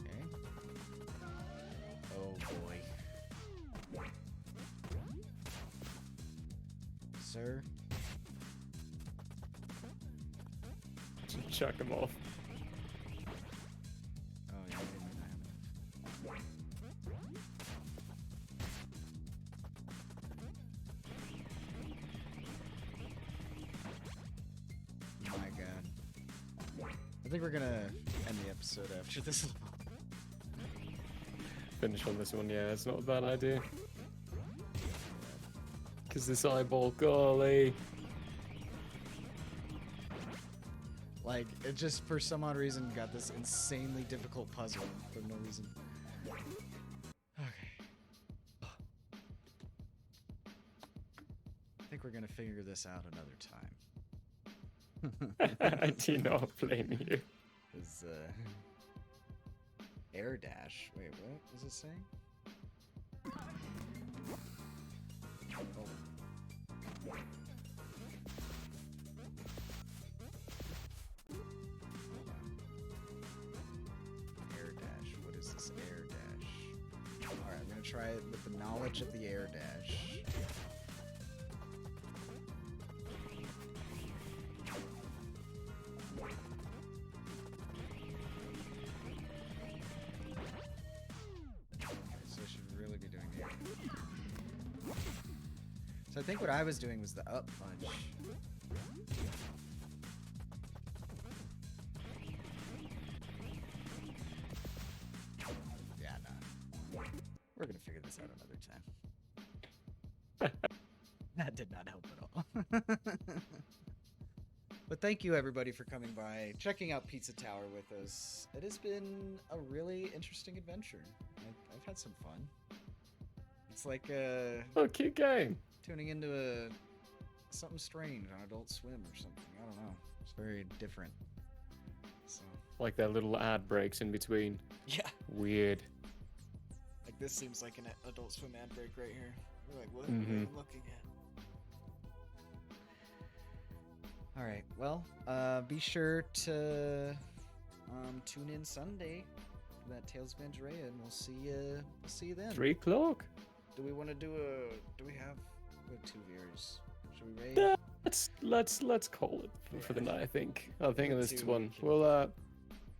Okay. Oh boy. Sir? Just chuck him off. Oh yeah, I didn't know. My god. I think we're gonna end the episode after this. Finish on this one, yeah, it's not a bad idea. Because this eyeball, golly. Like, it just, for some odd reason, got this insanely difficult puzzle for no reason. Okay. I think we're gonna figure this out another time. I do not blame you. Is, air dash. Wait, what is it saying? Oh. Air dash. What is this air dash? Alright, I'm gonna try it with the knowledge of the air dash. Okay, so I should really be doing the air. So I think what I was doing was the up punch. Yeah, nah. We're gonna figure this out another time. That did not help at all. But thank you everybody for coming by, checking out Pizza Tower with us. It has been a really interesting adventure. I've had some fun. It's like Oh, cute game. tuning into something strange on Adult Swim or something. I don't know. It's very different. So Like their little ad breaks in between. yeah, Weird. like this seems like an Adult Swim ad break right here. You're like, what Mhm. are you looking at? All right. Well, be sure to tune in Sunday for that Tales of Andrea, and we'll see you. We'll see you then. 3 o'clock. Do we want to do a? Do we have 2 viewers? Should we raid? Yeah, let's call it for the night. I think Yeah, this two, one. we can- We'll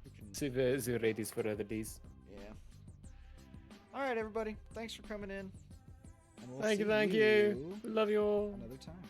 We can- see the ratings for other days. Yeah. All right, everybody. Thanks for coming in. And we'll Thank you, see thank you. Love you all. another time.